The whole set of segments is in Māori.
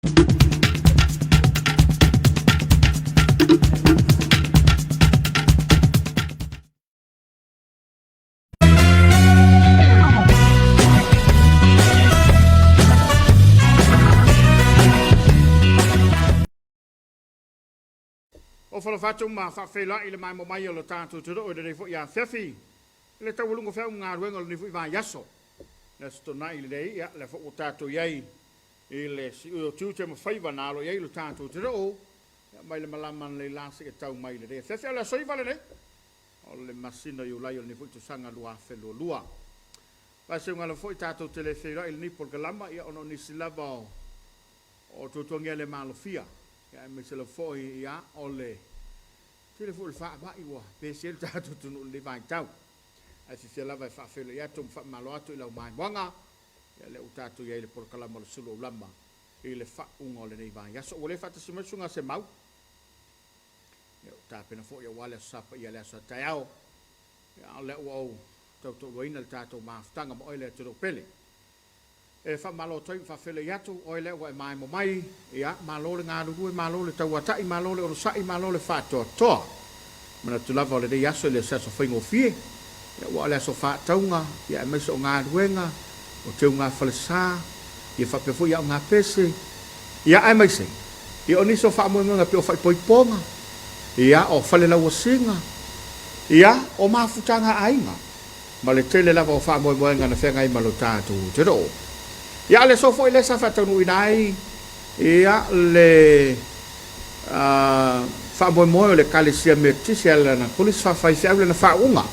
O fala fatu ma fa fela ile mai mo mai lo tanto to o de fo ya Afiafi le tau lungo fa nga ruenga ni fu va yaso le sto na ile ya le fo tato yai ile si o tu te mo faiva na lo yai lo tanto to o mai le malaman le lase ke tau mai le Afiafi la soi vale ne o le masino io la io ni fu tu sanga lua felo lua va se nga lo fo tato te le fela il ni por galama ya ono ni silava o to to ngele malofia ya me se lo fo ya ole tele fu fa ba iwa pe se tato tu no le vai tau asi se lava fa felo ya to fa malo atu ila mai wanga ya le utato ya ile por kalama Suluaulama ile fa ungo le nei vai ya so ole fa te se sunga se mau ya ta pena fo ya wala sapa ya le sa taiao ya le o to roina tato ma tanga mo ile to pele e fa malo toi fa felo ya to ole wa mai mo mai ya malo le ngadu ku malo le tau atai malo le sai malo le fa to mana tu lava le ya so le sa so fingo fie ya wa le so fa taunga ya me so ngaduenga o te unga falsa ya fa pe fo ya nga pese ya ai mai se ya oni so fa mo nga pe o fa poiponga ya o fa le la wosinga ya o ma futanga ainga ma le tele lava o fa mo nga na fe ngai malo tatu te do ya le so foi le sa fa tonu inai ya le fa mo le kalesia metisiala na polis fa fa ia na fa unga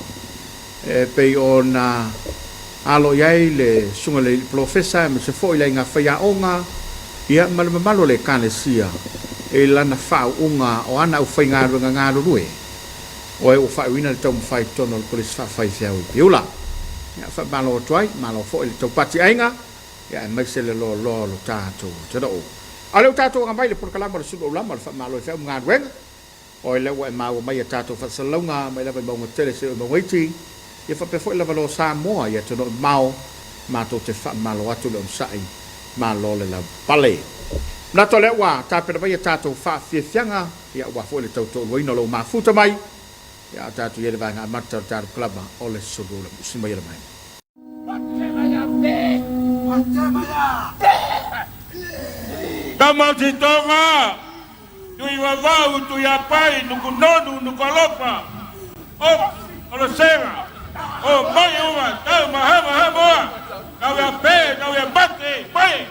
pe ona alo yai le sunga le professor me se foi le nga fa ya onga ya malo le kalesia e la na fa unga o ana u fa nga rue o e u fa wina le tom fa tono polis fa ia piula ya fa malo toi malo foi le to pati ainga ya mai se le lo tato te do ale tato nga mai le por kalama Suluaulama fa malo fa nga wen o le wa ma mai tato fa salonga mai la ba mo tele se mo witi ye fa pe fo la valo Samoa ya to no mau ma to te fa malo atu le sai ma lo le la pale na to le wa ta pe ba tato fa fianga ya wa fo le toto lo ino lo ma futa mai ya tato ye le va nga matta tato club o le Suluaulama si mai mai Kama titonga tu iwavau tu yapai nukunonu nukolopa o sera o mai uma tau mahama kau ya pe kau ya bate pai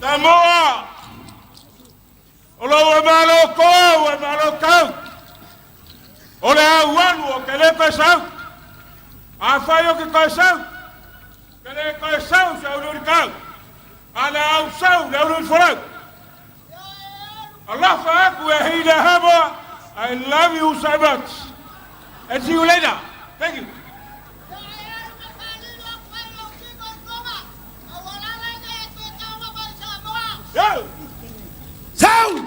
Samoa. Olo e malo ko, e malo kau. Ole awalu o kele ko sau. Afaio ke ko sau. Kele ko sau sa ulu kau. Ala au sau la ulu forau. Allah fa aku e hida haba. I love you so much. And see you later. Thank you. Yo! Sound!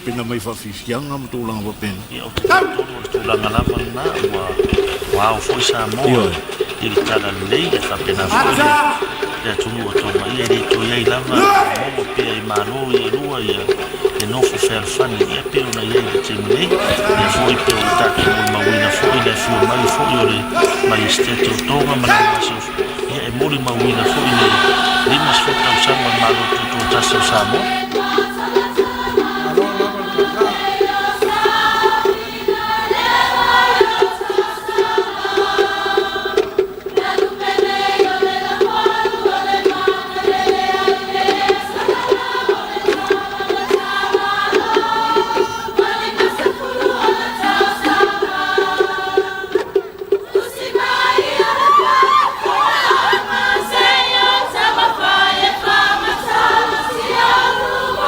Pina mai whawhiwhianga ma tūlanga wapena. Ia o te tūlanga lava na wa o foi Samoa. I le tala lei e whapena foi. Ia tunu o tōma ia re tō iai lava. Momo pia i maro i rua ia. E nofo whelwhani ia peo na iai le te mlei. Ia foi peo le tāke mui mawina foi. Ia fio mai foi o le mai estete o tōma ma na wasof. Ia e mori mawina foi le limas whotau sama maro tuto tasa o Samoa. Senhor,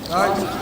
America,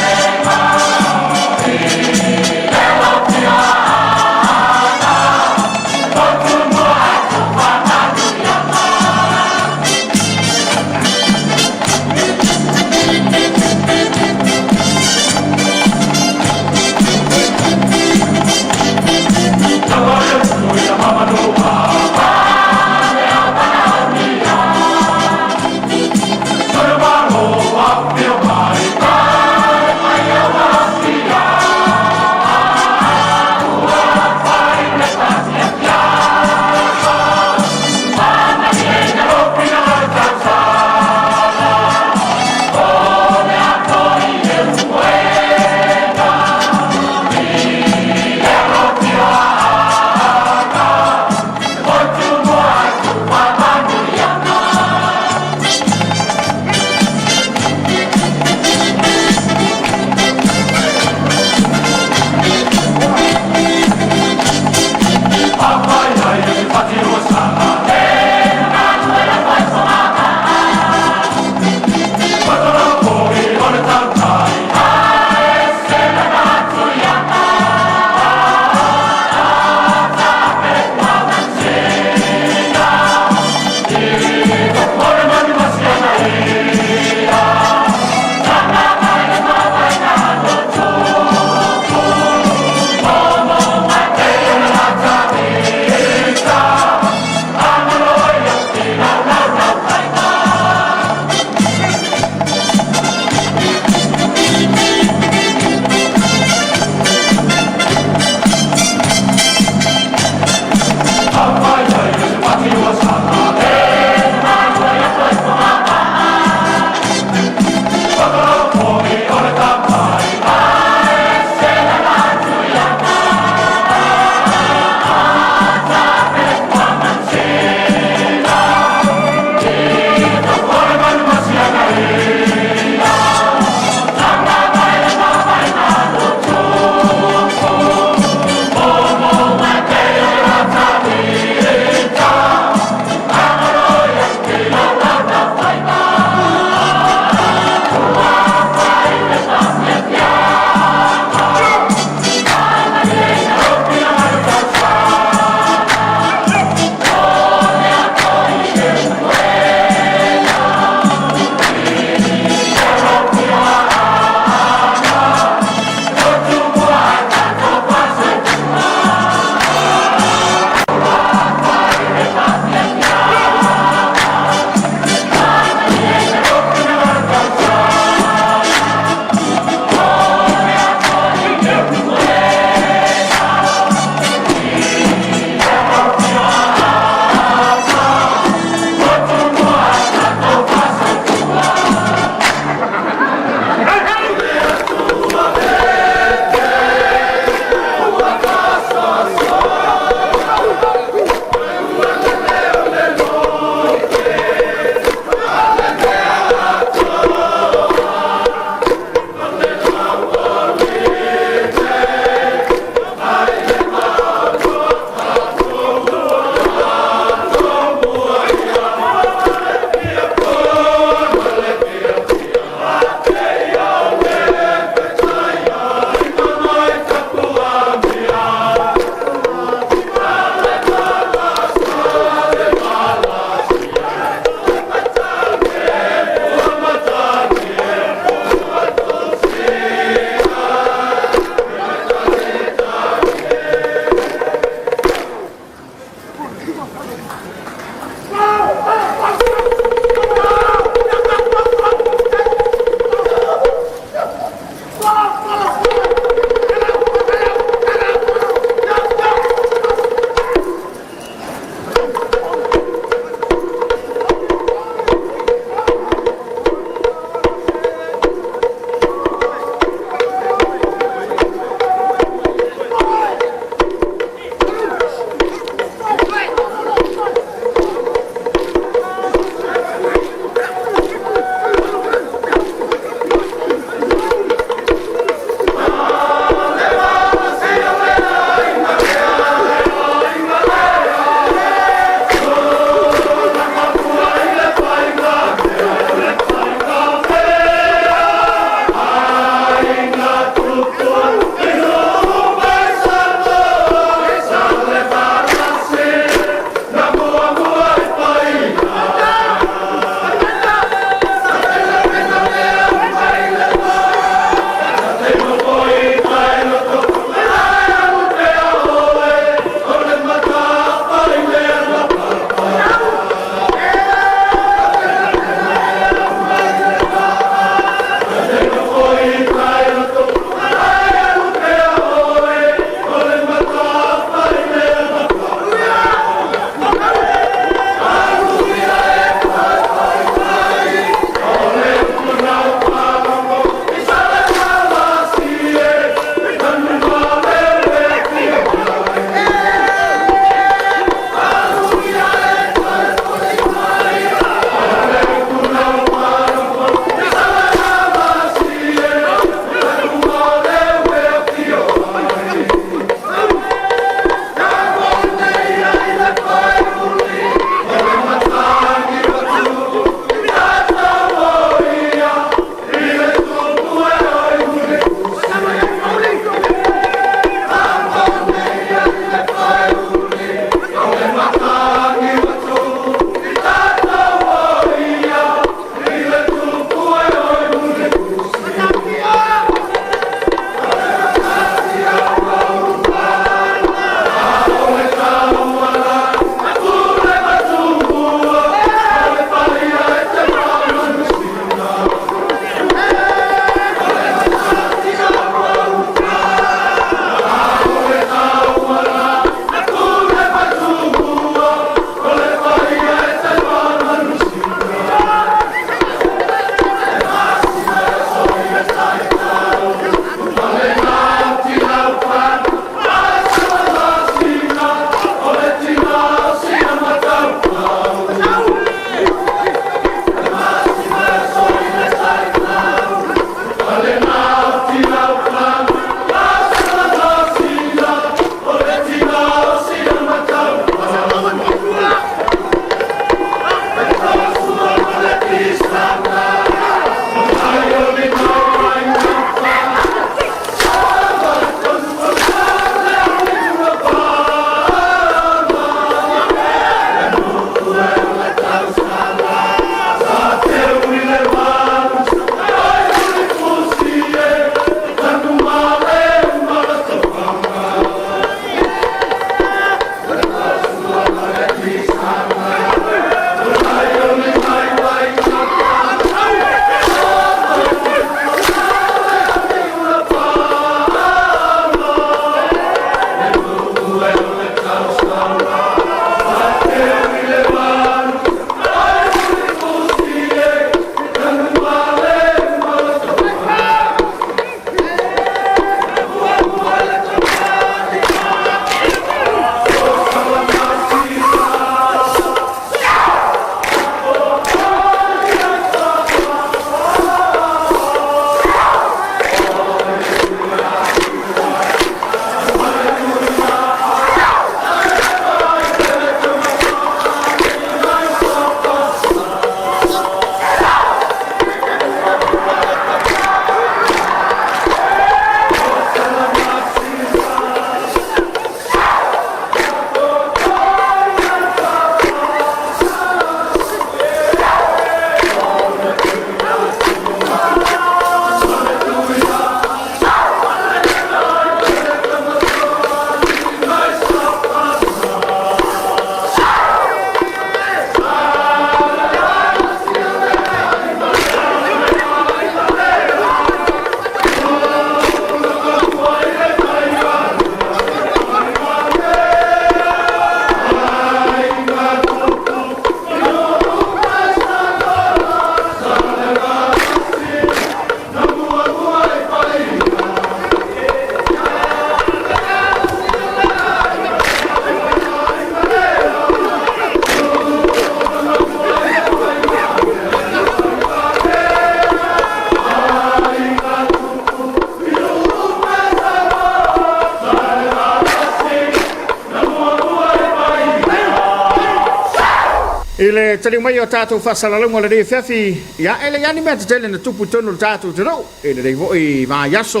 Ile tali mai o tātou whasalalunga le rei Afiafi, ia ele yani mea te tele na tupu tonu tātou te rau, ele rei voi mā yaso,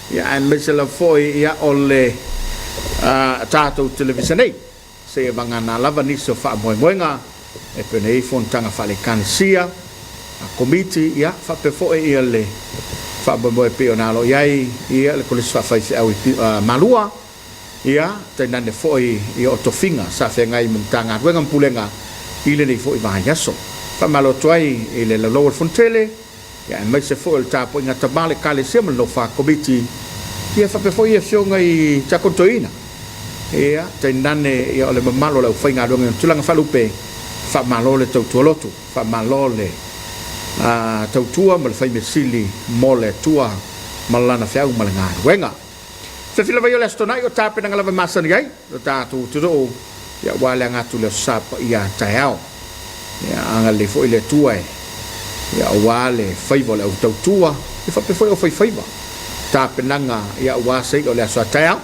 ia en mesela foi ia o le tātou televisionei, se e vangana lava niso wha moenga, e pene i fontanga whale kansia, a komiti, ia, whape foi ia le wha moe peo nalo iai, ia le kolis whawhaifi au malua, ia, te nane foi ia o tofinga, sa whengai mungtanga, wenga mpulenga, ile nei foi va yaso fa malo toai ile la lower fontele ya mai se foi ta po nga tabale kale sem lo fa komiti ia fa pe foi e fionga i takotoina ia te nane ia le malo la fa nga donga tulanga fa lupe fa malo le tautuolotu fa malo le tautua mal fa mesili mole tua malana fiau malanga wenga se fila vai ole stonai o tape nga lava masani ai o tatu tudo ya wale ngatu le sapa ia taiao ya anga le foi le tuai ya wale faiva le tautua e fa pe foi o faiva ta penanga ya wa sei o le so taiao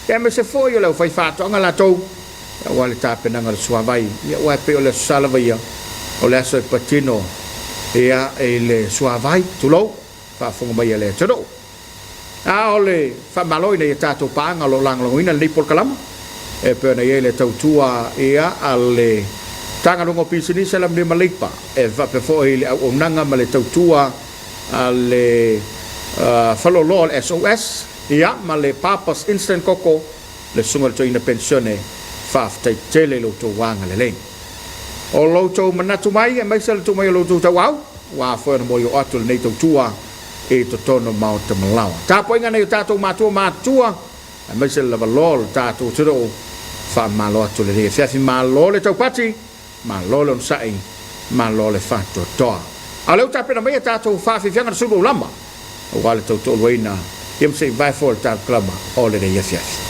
ya me se foi o le faifa to anga la tou ya wale ta penanga le so vai ya wa pe o le salva ya o le so patino ya e le so vai tu lo fa fonga mai le todo a ole fa maloi ne ta to pa anga lo lang lo ina le por kalama e pena ele tautua ia ale tanga longo pisini sala me malipa e va pe fo ile o nanga male tautua ale falolo SOS ia male papas instant coco le sungal to ina pensione fa tai tele lo to wanga le o lo to manatu mai e mai sala to mai lo to tawau wa fo mo yo atul nei tautua e to tono mau te malawa ta po inga nei tato matua e mai sala valol tato tiro fa malo atu le rei Afiafi malo le taupati malo le onsai malo le fato toa a leu tapena mai tātou whawhiwhianga na Suluaulama o wale tau tolu ina im se vai for tā klama o le rei Afiafi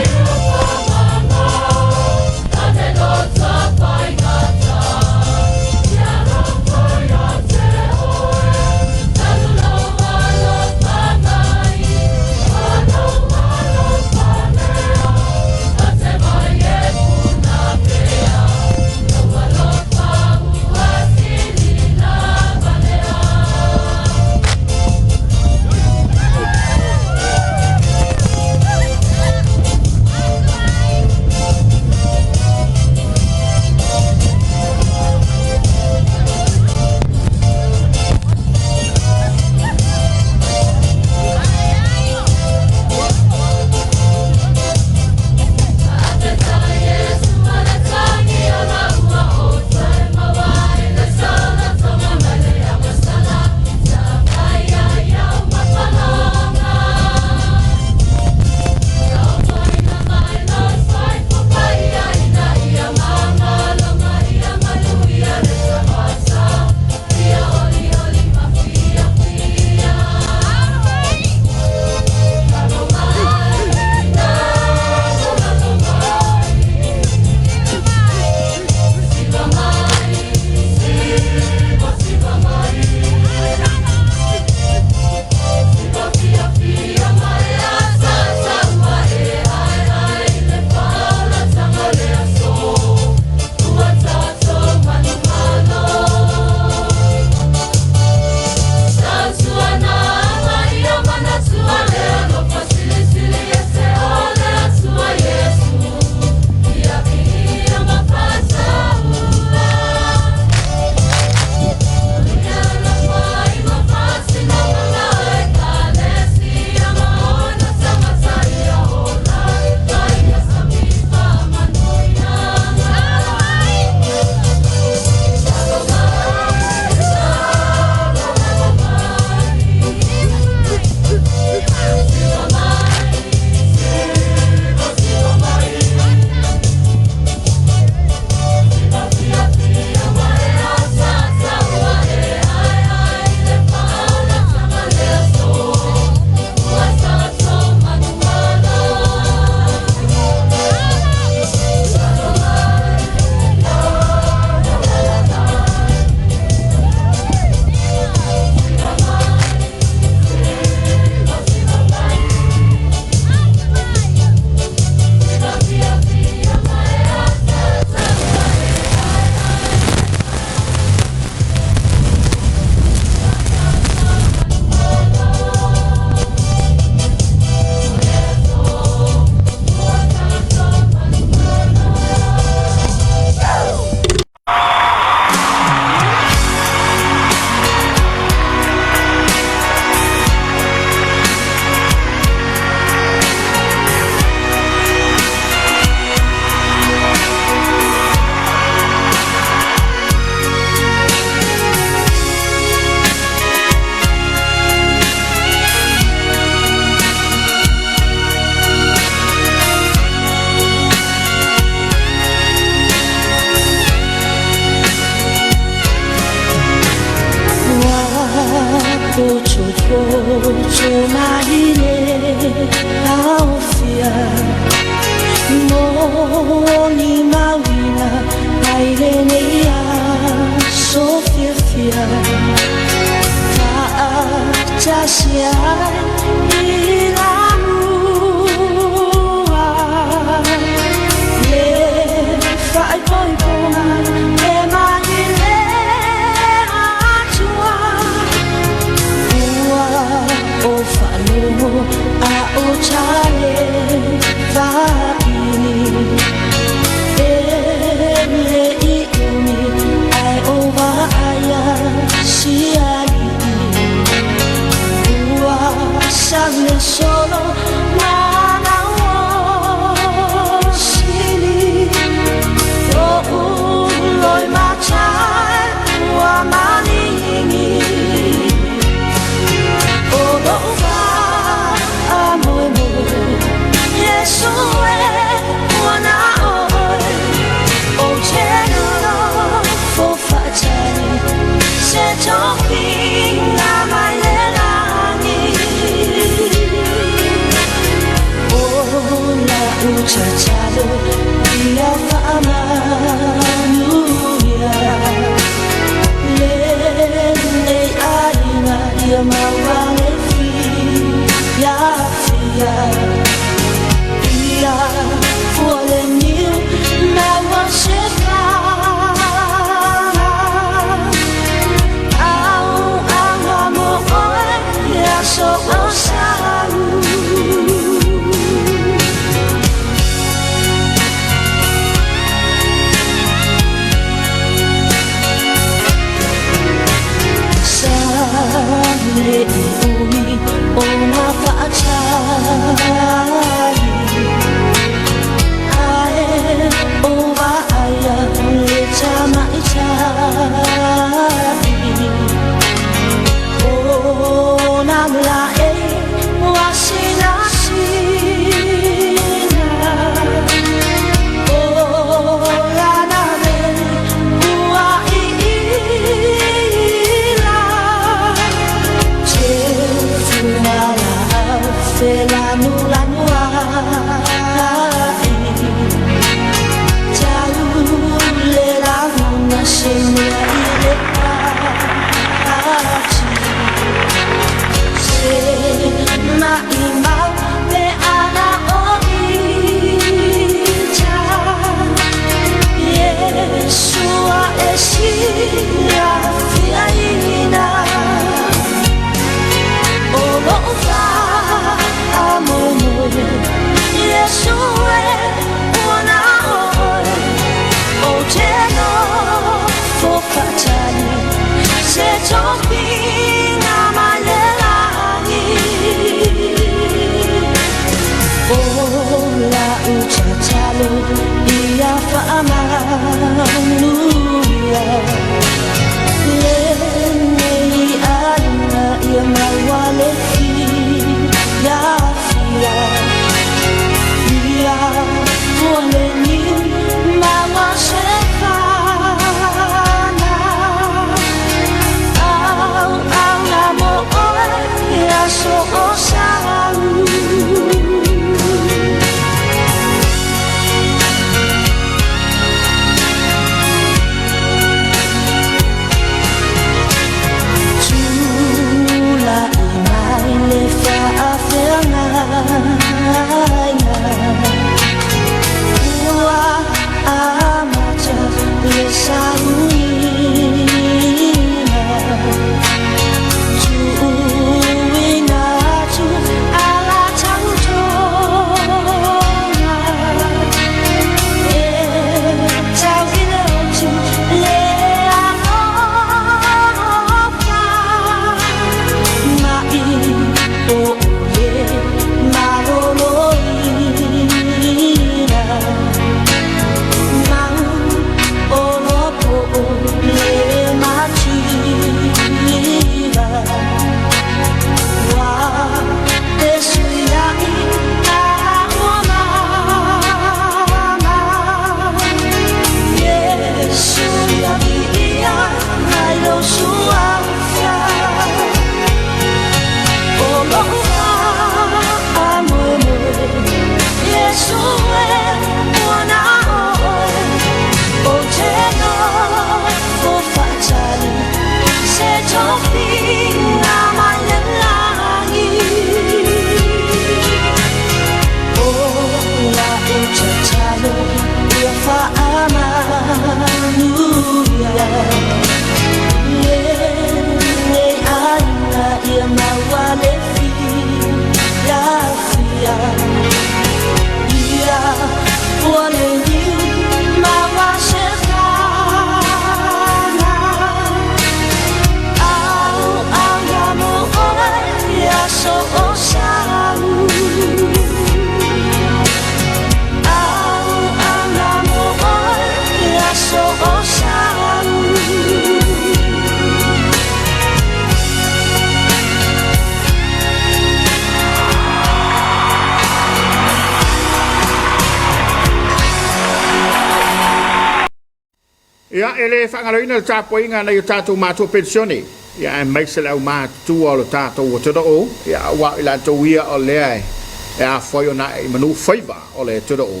Ia ele whangaloina le Tapuaiga nei o tātou mātua pensione. Ia e maise le au mātua o le tātou o tura o. Ia wa i lātou ia o lea e a whai o na e manu whaiva o le tura o.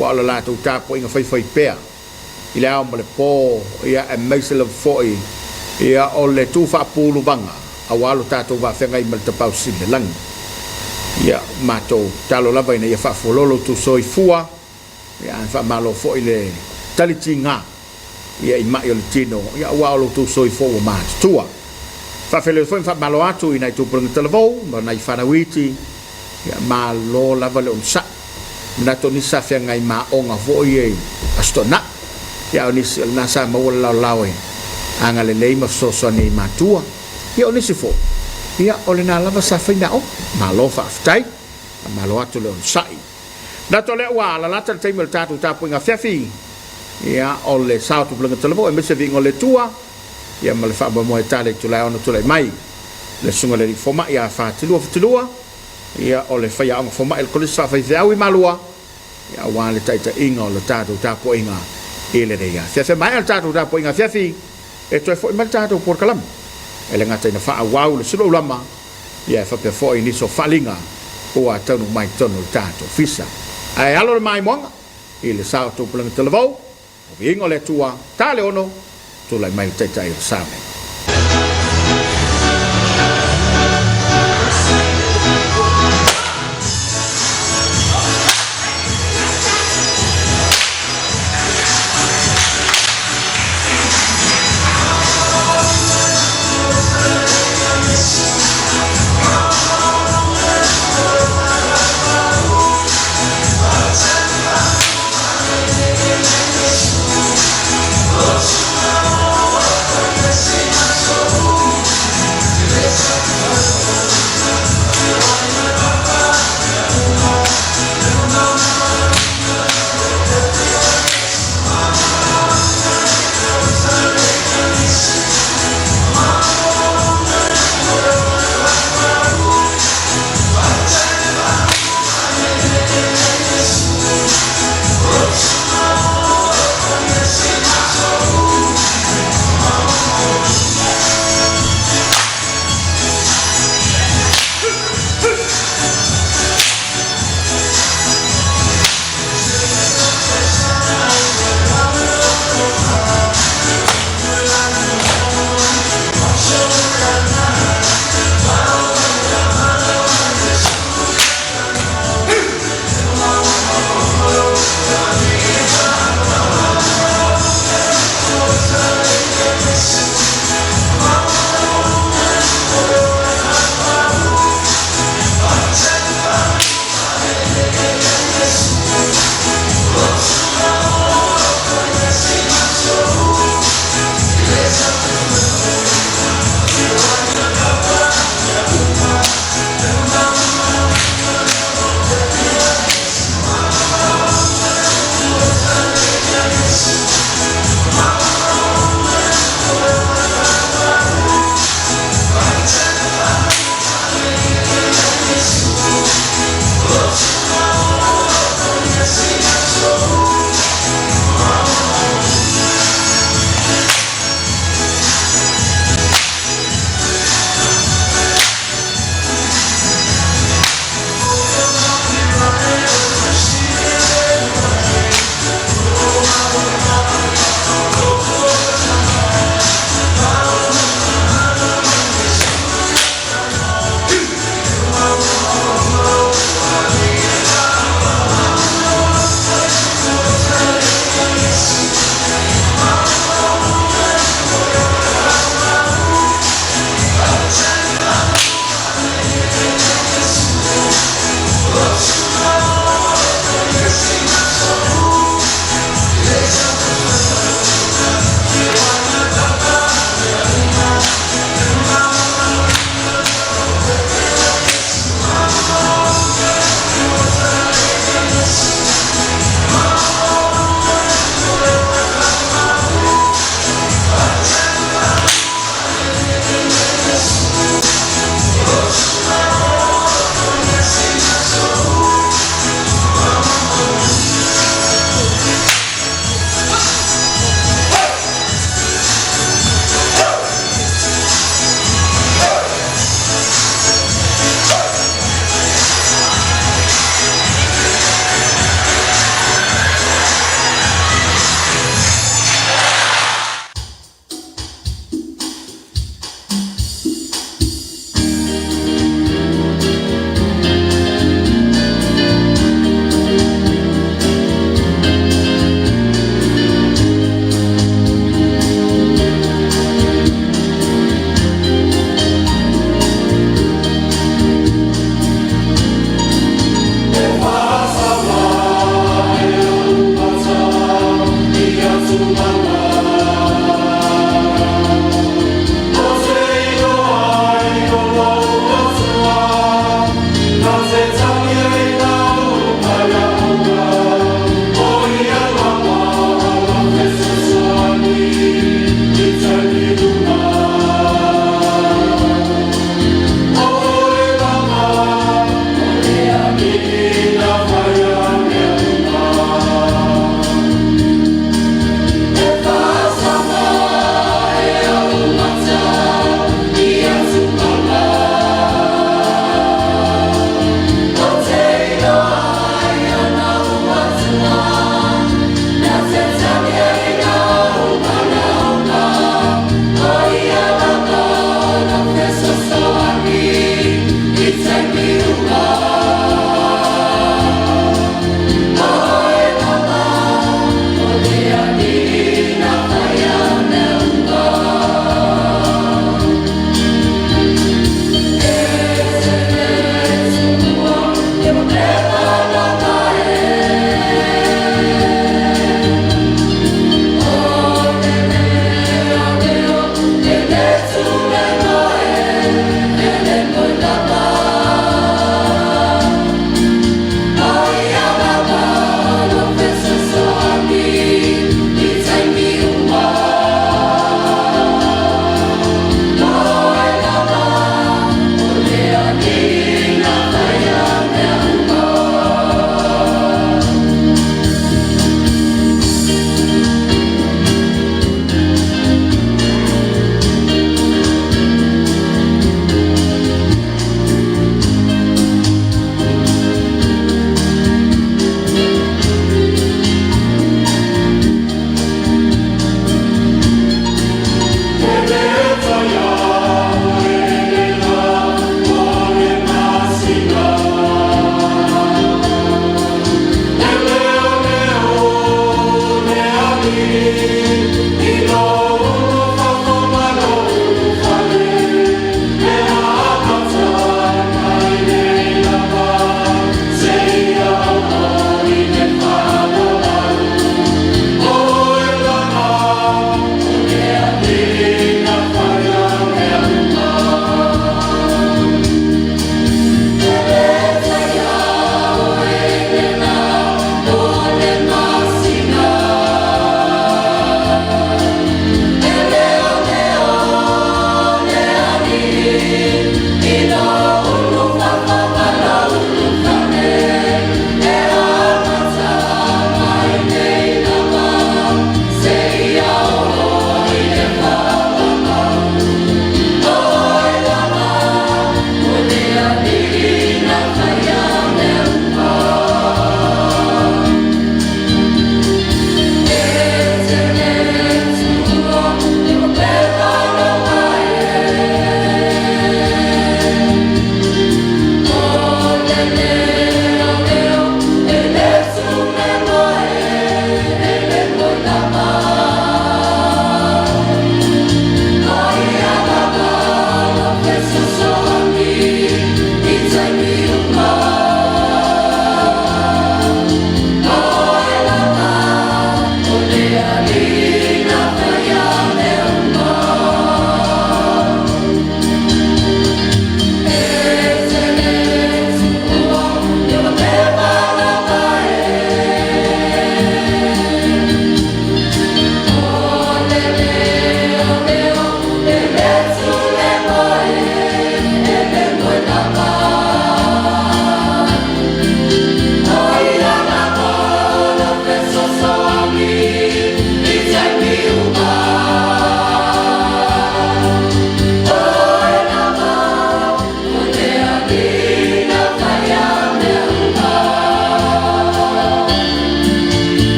Wa o le lātou Tapuaiga whai pēr. I le au ma le pō ia e maise le whoi. Ia o le tū whapūlu banga. A walo tātou wa whengai ma le tapau sile langi. Ia mātou talo lava ina ia whafololo tu soi fua. Ia e whamalo whoi le taliti ngā. Ia i mai o le tino, ia ua o tu soi fo o mātu tua. Whawhele foi wha malo atu i nei tūpuranga talavou, ma nei whanawiti, ia mā lo lava le onsa. Mna to nisa whia ngai mā onga fo i e astona. Ia o nisi nasa maua lau lau e, anga le leima soso nei mātua. Ia o nisi fo, ia o le nā lava sa whaina o, mā lo whaaftai, mā lo atu le onsai. Nato le ua, la lata le teima le tātou Tapuaiga Afiafi, ia o le sao tu planga telefo e mese vingo le tua ia ma le fa mo e tale tu la ona tu le mai le sunga le foma ia fa tilua ia o le fa ia foma el kolisa fa ia wi malua ia wa le taita inga o le tatu Tapuaiga ele de ia se mai al tatu Tapuaiga fiafi e to fo mal tatu por kalam ele ngata ina fa wau le Suluaulama ia fa pe fo ini so falinga o a tonu mai tonu tatu fisa ai alo mai monga ile sao tu planga telefo Ingo le tua, tale ono, tu lai mai teitai o same. Yes.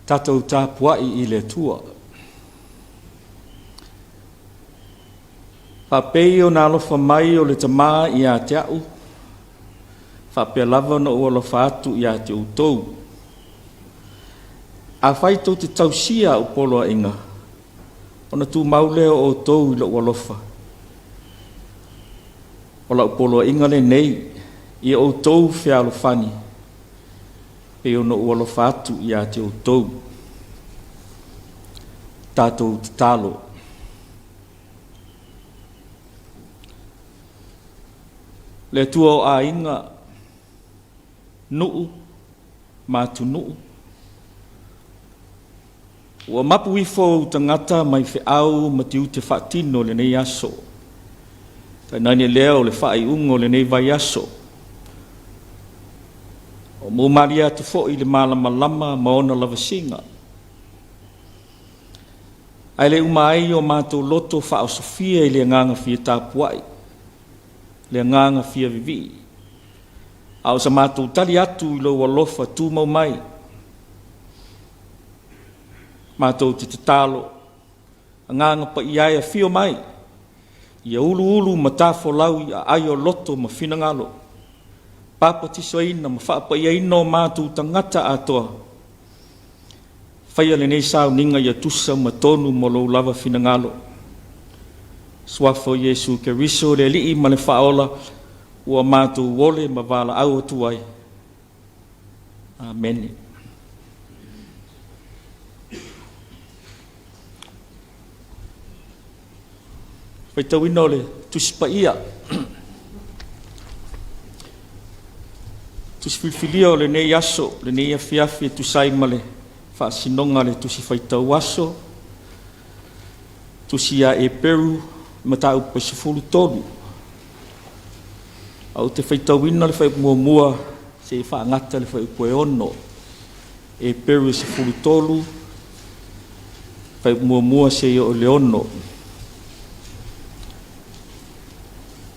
Tātou Tapuaiga I le tua. Whapei o nā alofa mai o le tamā I a te au. Whapea lava na o alofa atu I a te utou. A whaitou te tausia o polo a inga. O na tū mauleo o tou I lo alofa. O la upolo inga le nei I o tou fea alofani. E o no alofa atu I a te utou. Tātou te talo. Le tua o a inga nuu, mātu nuu. Ua mapu wifo tangata mai fe au matiu te whaatino le nei aso. Tai nani leo le whaai ungo le nei vai aso. O mō maria te fo I le malama lama maona lava singa. Ai le umai o mātou loto whao Sofia I le nganga fia Tapuai. Le nganga fia vivi. Au sa mātou tali atu I lo walofa tū mau mai. Mātou te talo. Nganga pa iaia fio mai. Ia ulu matafo lau I aio loto ma finangalo. Papa tisoina ma whaapa ia ino mātou tangata atoa. Whaia le nei sao ninga ia tusa ma tonu mo lo lava finangalo. Swafo Yesu ke riso le lii ma le whaola ua mātou wole ma wala au atuai. Amen. Waitawino le tuspa ia. Tusfilfilio le nei aso, le nei afiafi tusai ma le whaasinonga le tusi whaitau aso. Tusi a e Peru matau pa sifulu tolu. Au te whaitawina le whai mua se whaangata le whai koe ono. E Peru sifulu tolu. Whai mua se o le ono.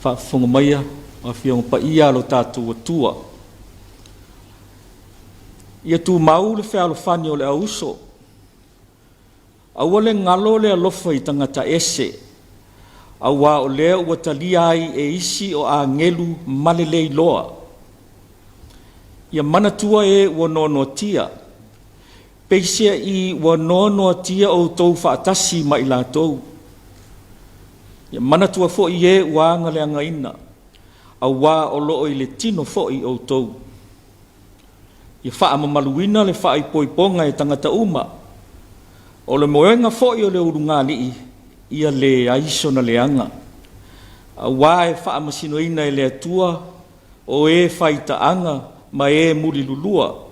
Whaafonga maia, a whionga pa ia lo tātou atua. Ia tū mau le whea alofani o le auso. Aua le ngalo le alofa I tangata ese. Aua o lea ua talia ai e isi o a ngelu malelei loa. Ia manatua e ua nono tia. Peisia I ua nono tia o tau whaatasi mai lātou. Ia manatua fo I e ua anga le anga ina. Aua o loo I le tino fo I o tau. Ia wha amamaluina le wha I poiponga e tangata uma. O le moenga fo I o le urunga lii. Ia le aiso na le anga. Aua e wha amasinoina e le atua. O e whaita anga ma e muri lulua.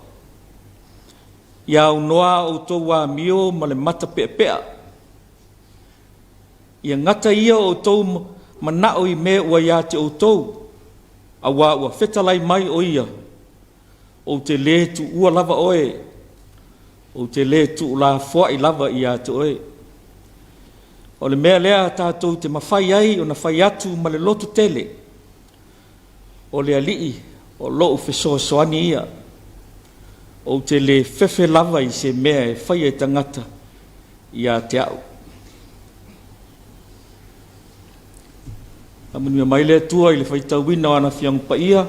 Ia unoa o tau a mio ma le mata pea pea. Ia ngata ia o tau manao I me ua ia te o tau. Aua ua whetalai mai o ia. O te le tu ua lava oe. O te le tu la fua I lava ia te oe. O le mea lea tātou te mawhai ai o na whai atu ma le lotu tele. O le alii o loo whesoa soani ia. O te le whewhe lava I se mea e whai e tangata ia te au. Amunua mai le tua I le whaitauina o ana whiang pa ia.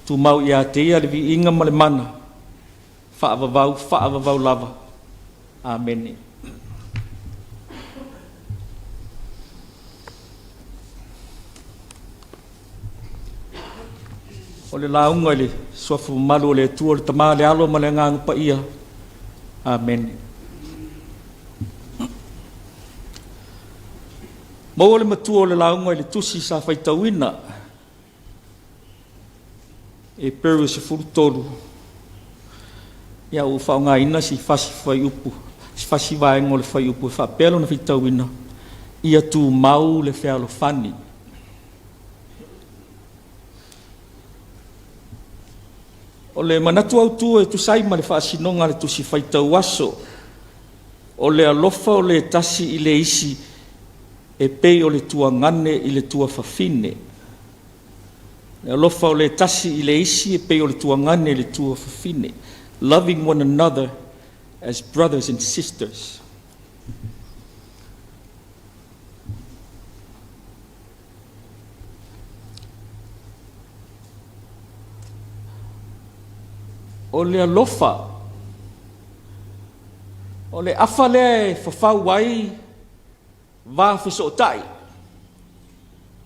Tu mau ia te ia le vi inga ma le mana. Whaavavau lava. Amen. O le launga le suafu malu o le tua le tamā le alo ma le ngang pa ia. Amen. Mau le matua o le launga le tusi sa whaitauina. E Peru se furutolu. Ia o whaonga ina si fasi whai upu. Si fasi vaengo le whai upu. Whapelo na whaitauina. Ia tu mau le whealo whani. O le manatu au tua e tu saima le whaasinonga le tusi whaitau aso. O le alofa o le tasi I le isi e pei o le tua ngane I le tua whawhine. Le alofa o le tasi I le isi e pei o le tua ngane I le tua whawhine. Loving one another as brothers and sisters. O le alofa, o le afa le whawhau ai, wā whesotai,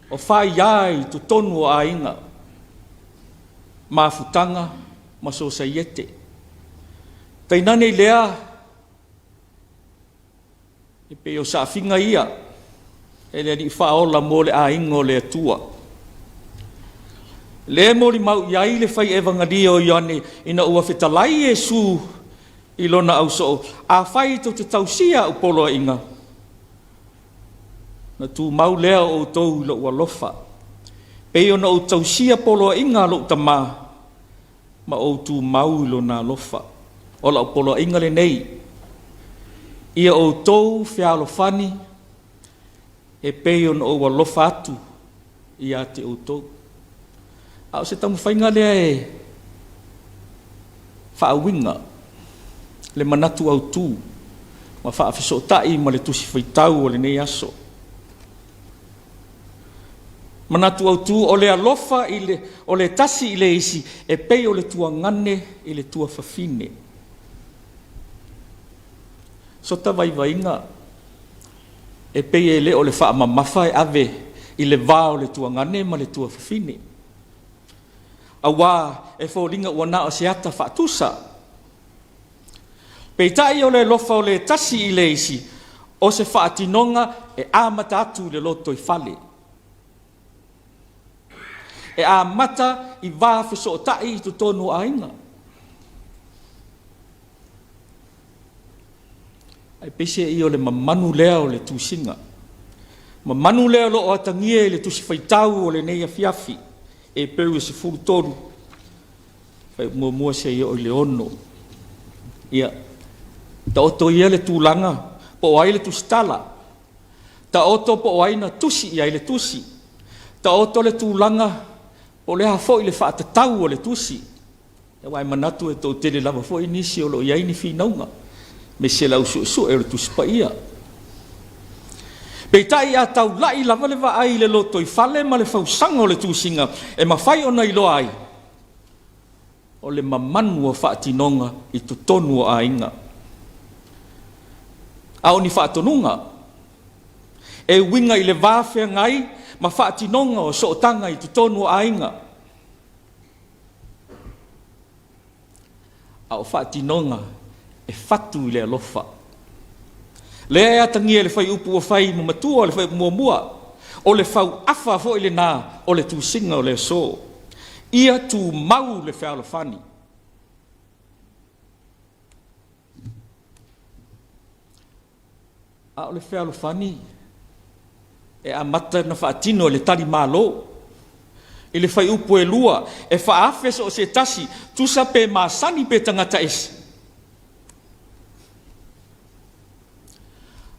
o whai ai tu tonu o ainga, mafutanga, maso saiete. Tainane lea, e pe o sa finga ia, e le ni whaola mo le ainga o le atua. Le mori mau iai le whai evangeli o iane ina ua whetalai Jesu i lona au so a whai to te tausia o polo inga. Na tu mau lea o tau lo ua lofa. Peo na o tausia polo inga lo tama ma o tu mau lo na lofa. O la o polo inga le nei. Ia o tau whialo fani e peo na o ua lofa atu ia te o tau. Au se tamu whainga lea e whaawinga le manatu au tū ma whaafesotai ma le tusi whaitau o le nei aso. Manatu au tū o le alofa o le tasi i le isi e pei o le tua ngane i le tua whawhine. So ta waiwainga e pei e le o le whaamamafa e ave i le vā o le tua ngane ma le tua whawhine. Awa e fōringa ua na o se ata whaatusa. Peitai o le lofa o le tasi i le isi, o se whaatinonga e āmata atu le loto i whale. E āmata i wāwhiso o tai i tu tonu ainga. Ai pese i o le mamanu lea o le tūsinga. Mamanu lea lo o atangia i le tusi whaitau o le nei Afiafi. E peu e se furu tonu. Whai mua se ia o le ono. Ia. Ta oto ia le tūlanga. Po ai le tusitala. Ta oto po ai na tusi ia le tusi. Ta oto le tūlanga. Po le hafo i le whaatatau o le tusi. E wai manatu e tō tele lava fo i nisi o lo iai ni whinaunga. Me se lau su e le tusipa ia. Peitai a tau lai lava le vaai le loto i whale ma le whausanga o le tūsinga e mawhai ona i loa ai. O le mamanu o whaatinonga i tu tonu o ainga. A o ni whaatonunga. E winga i le vāwhea ngai ma whaatinonga o sootanga i tu tonu o ainga. A o whaatinonga e whatu i le alofa. Le atangia le whai upu o whai matua, le whai mua. O le whau afa fo i le nā, o le tūsinga o le so. Ia tū mau le whai alofani. A o le whai alofani, e a mata na whaatino le tari mālo. I le whai upu e lua, e whaafesa o se tasi, tusa pe māsani pe tangata esi.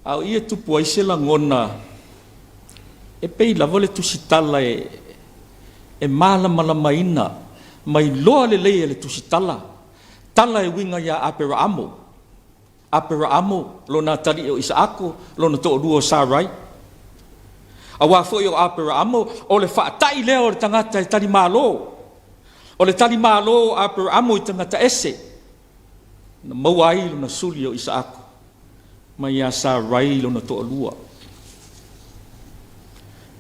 Au ia tupu ai se langona e pei lava le tusitala e malama ina mai loa le leia le tusitala tala e winga ia apera amo lona tali o Isaako lona to o Sarai awa foi o apera amo o le whaatai lea o le tangata e tali malo o le tali malo apera amo i tangata ese na mauai lona suli o Isaako mai a Sarai lona to lua.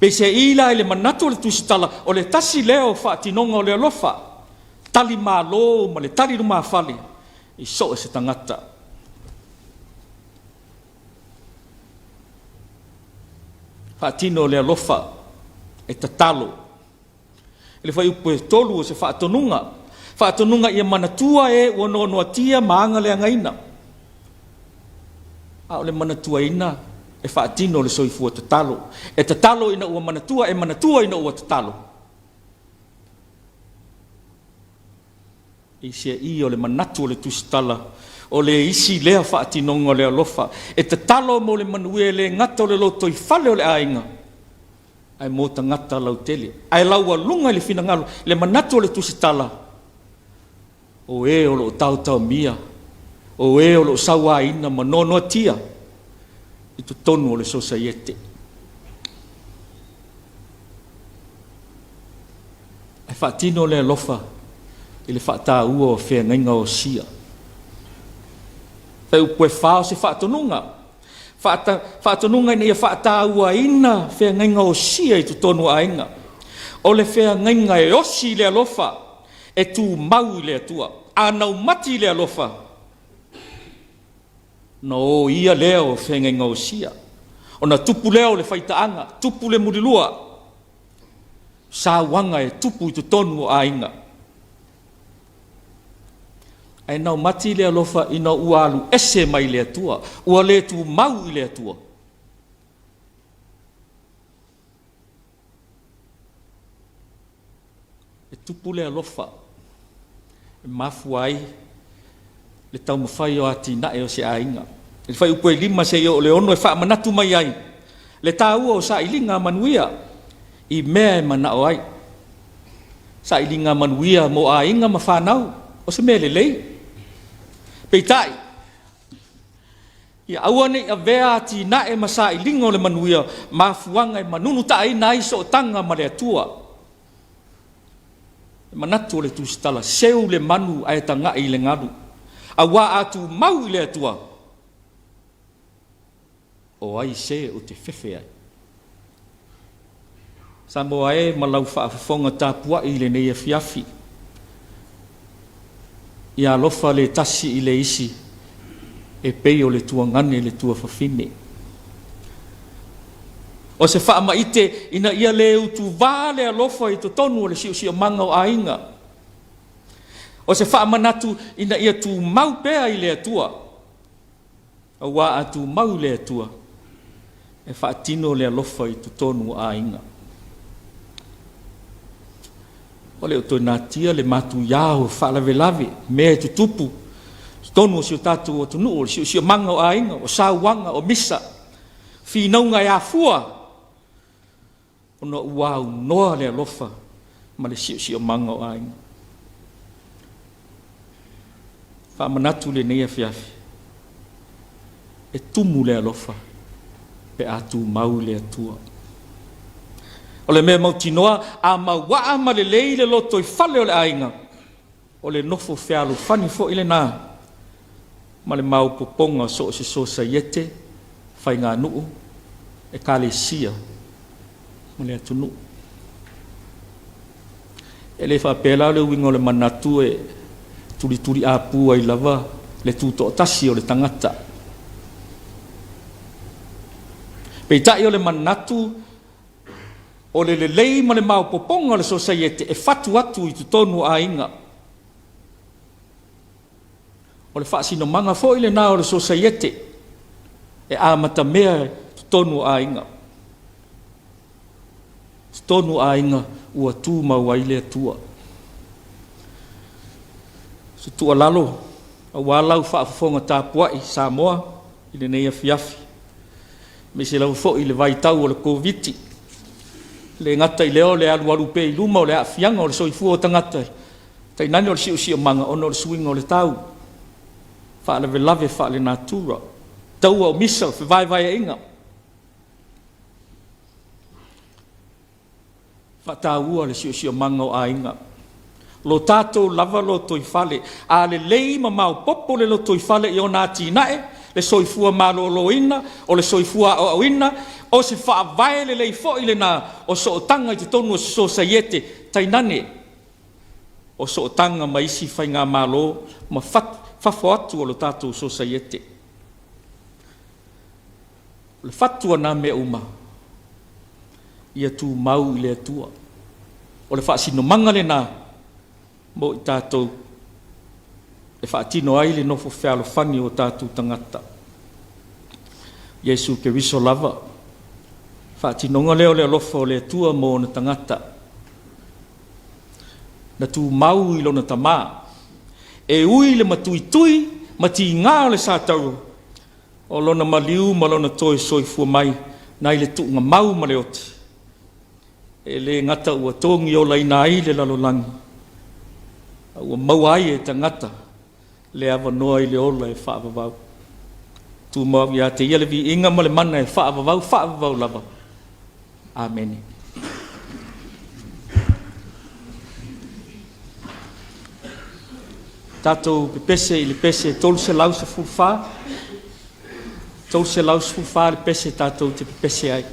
Pese ila ele manato le tusitala o le tasi leo whaatinonga o le alofa. Tali malo ma le tali ruma whale. I so e se tangata. Whaatino o le alofa e tatalo. Ele whai upo e tolu o se whaatonunga. Whaatonunga ia manatua e ua noa tia maanga le angaina. A o le manatua ina e whaatino le soifua tatalo. E tatalo ina ua manatua, e manatua ina ua tatalo. I sia i o le manatu o le tusitala, o le isi lea whaatinonga o le alofa. E tatalo mo le manue le ngata o le loto i whale o le ainga. Ai mota ngata lau tele. Ai laua lunga le finangalo, le manatu o le tusitala. O e o lo tau mia. o e o lo sawa ina manono tia i tu tonu o le society. E whaatino le alofa i le whaata ua o whea ngainga o sia. Whai upoe whao se whaatonunga. Whaatonunga ina ia whaata ua ina whea ngainga o sia i tu tonu a inga. O le whea ngainga e osi le alofa e tu mau le atua. Anau mati le alofa. No ia leo whea ngainga o sia. O na tupu leo le whaitaanga, tupu le murilua. Sa wanga e tupu i tu tonu a inga. Ai nau mati le alofa ina ua alu ese mai le atua. Ua le tu mau i le atua. E tupu le alofa. E mafu ai. Le tau mawhai o ati nae o se a inga. Le whai upo e lima se o le ono e wha manatu mai ai. Le tāua o sa ilinga manuia. I mea e mana o ai. Sa ilinga manuia mo a inga ma whanau. O se mea le lei. Peitai. Ia awane a vea ati nae ma sa ilinga o le manuia. Ma fuanga e manunu ta ai nai so tanga ma le atua. E manatu o le tūstala. Seu le manu ai tanga i le ngadu. A wā atu mau i le atua. O ai se o te whewhe ai. Samoa e malau whaafafonga Tapuaiga i le nei Afiafi. Ia alofa le tasi i le isi. E pei o le tua ngane le tua whawhine. O se whaamaite ina ia le utu vale alofa i to tonu o le siu manga o ainga. O se whaamanatu ina ia tu mau pea i le atua. A wā atu mau le atua. E whaatino le alofa i to tonu o ainga. O le o toi nā tia le matu iau whaalawelawe, mea tu tupu. Tonu o si o tātou o tunu o si o manga o ainga, o sauanga, o misa. Whinaunga e a fua. O no uau noa le alofa, ma le si o manga o ainga. Whaamanatu le nei Afiafi. E tumu le alofa, pe atu mau le atua. O le mea mautinoa, a mawaa ma le lei le loto i fale o le ainga. O le nofo whialu fani fo ile nā. Ma le mau poponga so o se so sa iete, whai ngā nuu, e ka le sia, ma le atunu. E le whapela le wingo le manatu e turi a pua i lava, le tuto o tasi o le tangata. Peitai o le manatu, o le lei ma le mau poponga le society e fatu atu i tu tonu a inga. O le whaasino manga fo i le nā o le society e a matamea tu tonu a inga. Tu tonu a inga ua tū mau ai le atua. So tua lalo, a walau whaafonga Tapuaiga Samoa i le nei Afiafi. Me se lau fo i le vaitau o le Komiti. Le ngata i leo le alu pe i luma o le afianga o le soifua o tangata. Tai nani o le siu manga ono o le swinga o le tau. Wha le lave wha le natura. Tau o misa o vai a inga. Wha tāua le siu manga o a inga. Lo tātou lava lo toi fale. A le lei ma mau popo le lo toi fale i o nā tinae. Le soifua malo ina o le soifua o ina. O se whaavae le lei fo i le nā, o so o tanga i te tonu o so sa iete, tainane. O so o tanga ma isi whai ngā malo, ma whafo atu o lo tātou so sa iete. Le whatua nā mea uma, ia tū mau i le atua. O le whaasino manga le nā, mo i tātou, le whaatino ai le nofo whialo whani o tātou tangata. Yesu ke riso lava. Whaatinonga leo le alofa o le atua mō na tangata. Na tū mau i lona tamā. E ui le matuitui, mati ngā le sātau. O lona maliu ma lona toi soifua mai, nai le tuunga mau ma le oti. E le ngata ua tongi o lai nai le lalolangi. Ua mau ai e tangata, le avanoa I le ola e whaavavau. Tu mau ia te ia le vi inga mo le mana e whaavavau lava. Amen. Tātou pese I le pese tolu se lau se fulwha. Tolu se lau se fulwha le pese tātou te pese ai.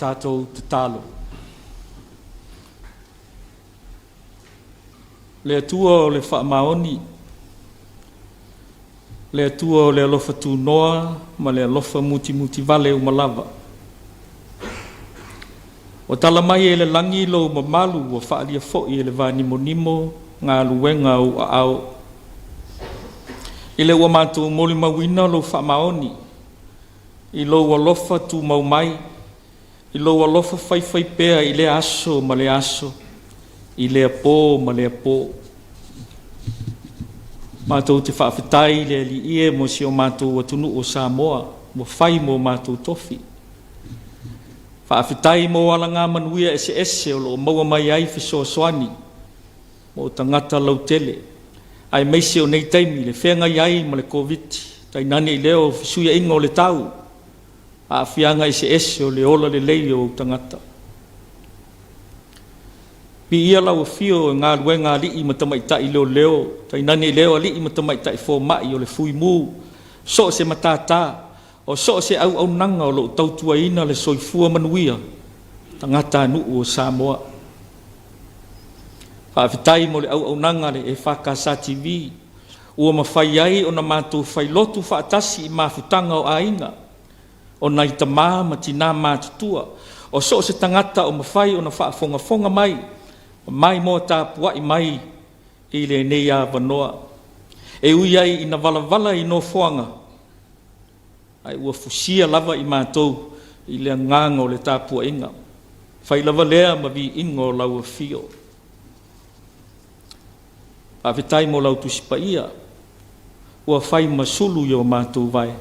Tātou te talo. Le atua o le whaamaoni, le atua o le alofa tūnoa, ma le alofa muti vale o malawa. O tala mai e le langi lo mamalu o whaalia fo'i e le vānimo ngā luenga o ao. I le ua mātou moli mawina lo whaamaoni, I lo alofa tū mau mai, I lo alofa whai pea I le aso ma le aso, I le apo ma le apo. Mātou te whaafetai le li ie mo si o mātou atunu o Samoa, mo whai mo mātou tofi. Whaafetai mo ala ngā manuia ese o lo maua mai ai whisoaswani, mo tangata lautele. Ai meise o nei taimi le whenga iai ma le COVID, tai nani I leo whisuia inga o le tau, a whianga ese o le ola le leio o tangata. Pi ia lau fio ngā luenga li I matamaitai leo, tai nani leo li I matamaitai fō mai o le fui mū, so se matata, o so se au nanga o lo tautua ina le soifua manuia, tangata nuu o Samoa. Whaafetai mo le au nanga le EFKS TV, ua mawhai ai o na mātou whai lotu whaatasi I mawhutanga o ainga, o nai tamā ma tina mātutua, o so se tangata o mawhai o na whaafonga mai, mai mo Tapuai mai i le nei a vanoa. E ui ai ina vala i no foanga. Ai ua fusia lava i mātou i le nganga o le Tapuaiga. Fai lava lea ma vi ingo lau a fio. A vitai mo lau tusipaia. Ua fai masulu i o mātou vai.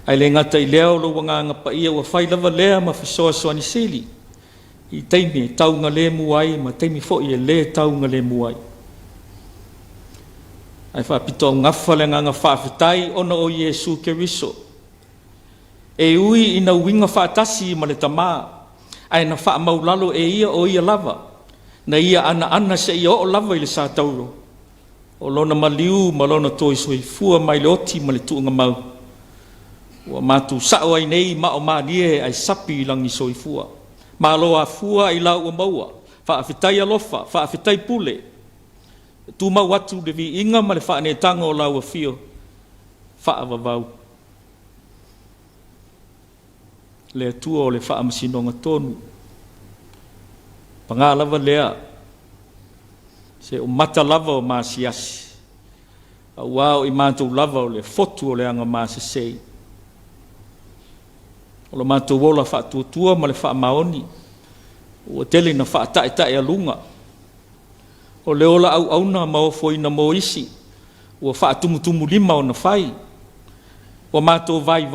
Ai le ngata i leo lo wanganga paia ua fai lava lea ma fisoa soani sili. I teimi taunga le muai ma teimi fo i le taunga le muai. Ai whapito ngafa le nganga whawhitai ona o Yesu Keriso. E ui ina winga whaatasi ma le tamaa. Ai na wha maulalo e ia o ia lava. Na ia ana se ia o lava i le sa tauro. O lona maliu ma lona toi soi fua mai le oti ma le tuunga mau. Ua matu sao ai nei ma o maalie ai sapi langi soi fua. Ma loa fua i lau ua maua. Whaafitai alofa, whaafitai pule. Tu mau watu de vi inga ma le whaane tanga o lau a fio. Whaavavau. Le tua o le whaamasinonga tonu. Panga lava lea. Se o mata lava o maasiasi. A wao i mātou lava o le fotu o le anga maasisei. O le mātou wola whaatuatua ma le whaamaoni. O tele na whaatae alunga. O le ola au auna ma o foina mo isi. O whaatumutumu lima o na whai. O mātou vai,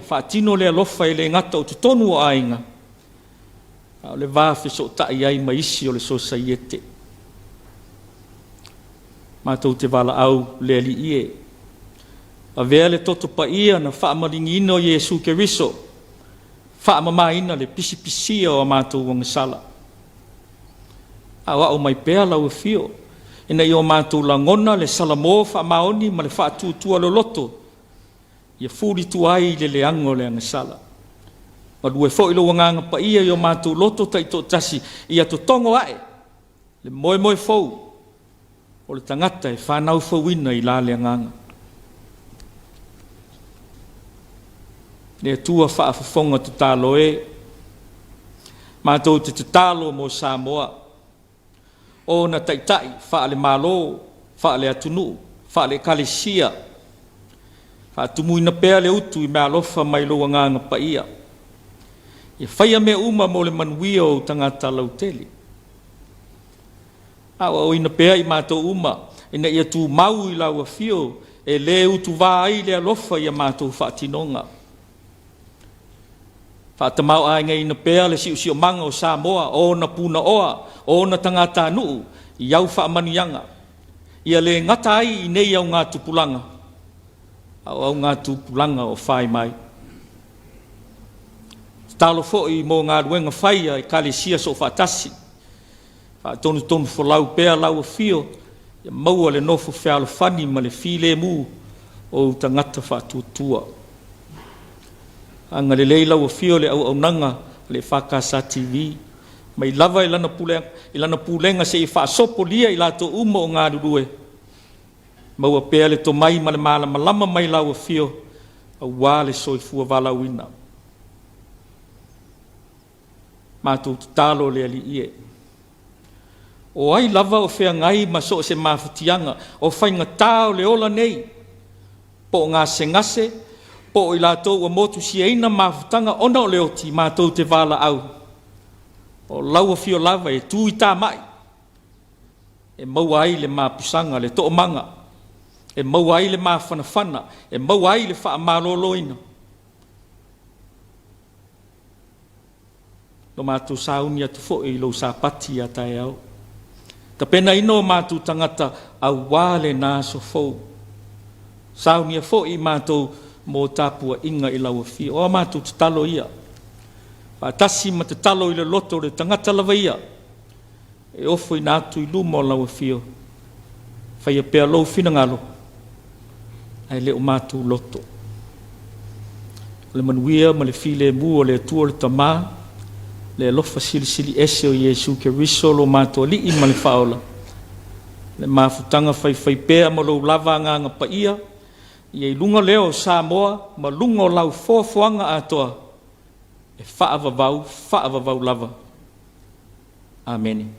whaatino le alofa i le ngata o tutonu o ainga. O le vāwhiso tai ai ma isi o le sosaiete. Mātou te wala au le ali ie. A vea le toto pa ia na whaamalingi ino Yesu Keriso. Whaamamaina le pisi o mātou wangasala. Awa o mai pēa lau e fio. Ina i o mātou langona le salamo whaamaoni ma le whaatutua lo loto. Ia furi tu ai le leango le angasala. Ma due fo ilo wanganga pa ia i o mātou loto tai to tasi. Ia to tongo ae. Le moe fau. O le tangata e whanau fauina i la le anganga. Le tua whaafafonga te talo e. Mātou te talo mo Samoa. O na taitai, wha le malo, wha le atunu, wha le kalesia. Wha tumu ina pēa le utu i mea lofa mai loa nganga pa ia. E whaia mea uma mo le manuia o tangata lauteli. Awa o ina pēa i mātou uma, ina ia tu mau i lau a fio, e le utu wā ai le alofa i a mātou whaatinonga. Whaatamau ai ngai ina pēa le siu sio manga o Samoa, o na puna oa, o na tangata nuu, i au whaamanianga. Ia le ngata ai i nei au ngā tupulanga. Au ngā tupulanga o whai mai. Talo fo'i mo ngā ruenga whaia i kalesia so whaatasi. Tonu folau pēa lau a fio, ia maua le nofo whialo whani ma le file mu o tangata whaatuatua. Anga le lau a fio le au nanga le whakasa TV. Mai lava i lana pulenga se i whaasopo lia i lato uma o ngā rurue. Maua pēa le to mai ma le malama mai lau a fio, a wā le soifua walauina. Mātou talo le ali ie. O ai lava o whea ngai ma so se mawhutianga, o whainga tāo le ola nei. Po ngā sengase, po i lātou a motu si eina mawhutanga ona o leo ti mātou te wala au. O laua fio lava e tū i tā mai. E maua ai le mapusanga, le to'o manga. E maua ai le mawhanawhana, e maua ai le whaamaloloina. No mātou sauni atu fo i lo sa pati a tae au. Ka pena ino mātou tangata au wale nā so fau. Sauni a fo i mātou mō tāpua inga i lau a fia. O mātou te talo ia. Tasi ma te talo i le loto le tangata lava ia. E ofo i nātu i luma o lau a fia. Whai a pēa lou whina ngalo. Ai leo mātou loto. Le manuia ma le file mu o le atua le tamaa. Le lofa sili ese o Yesu Keriso lo mātua li i ma le whaola. Le mafutanga whai pēa ma lo lava nganga pa ia. Ia i lunga leo Samoa ma lunga o lau fōfuanga atoa. E whaavavau lava. Amen.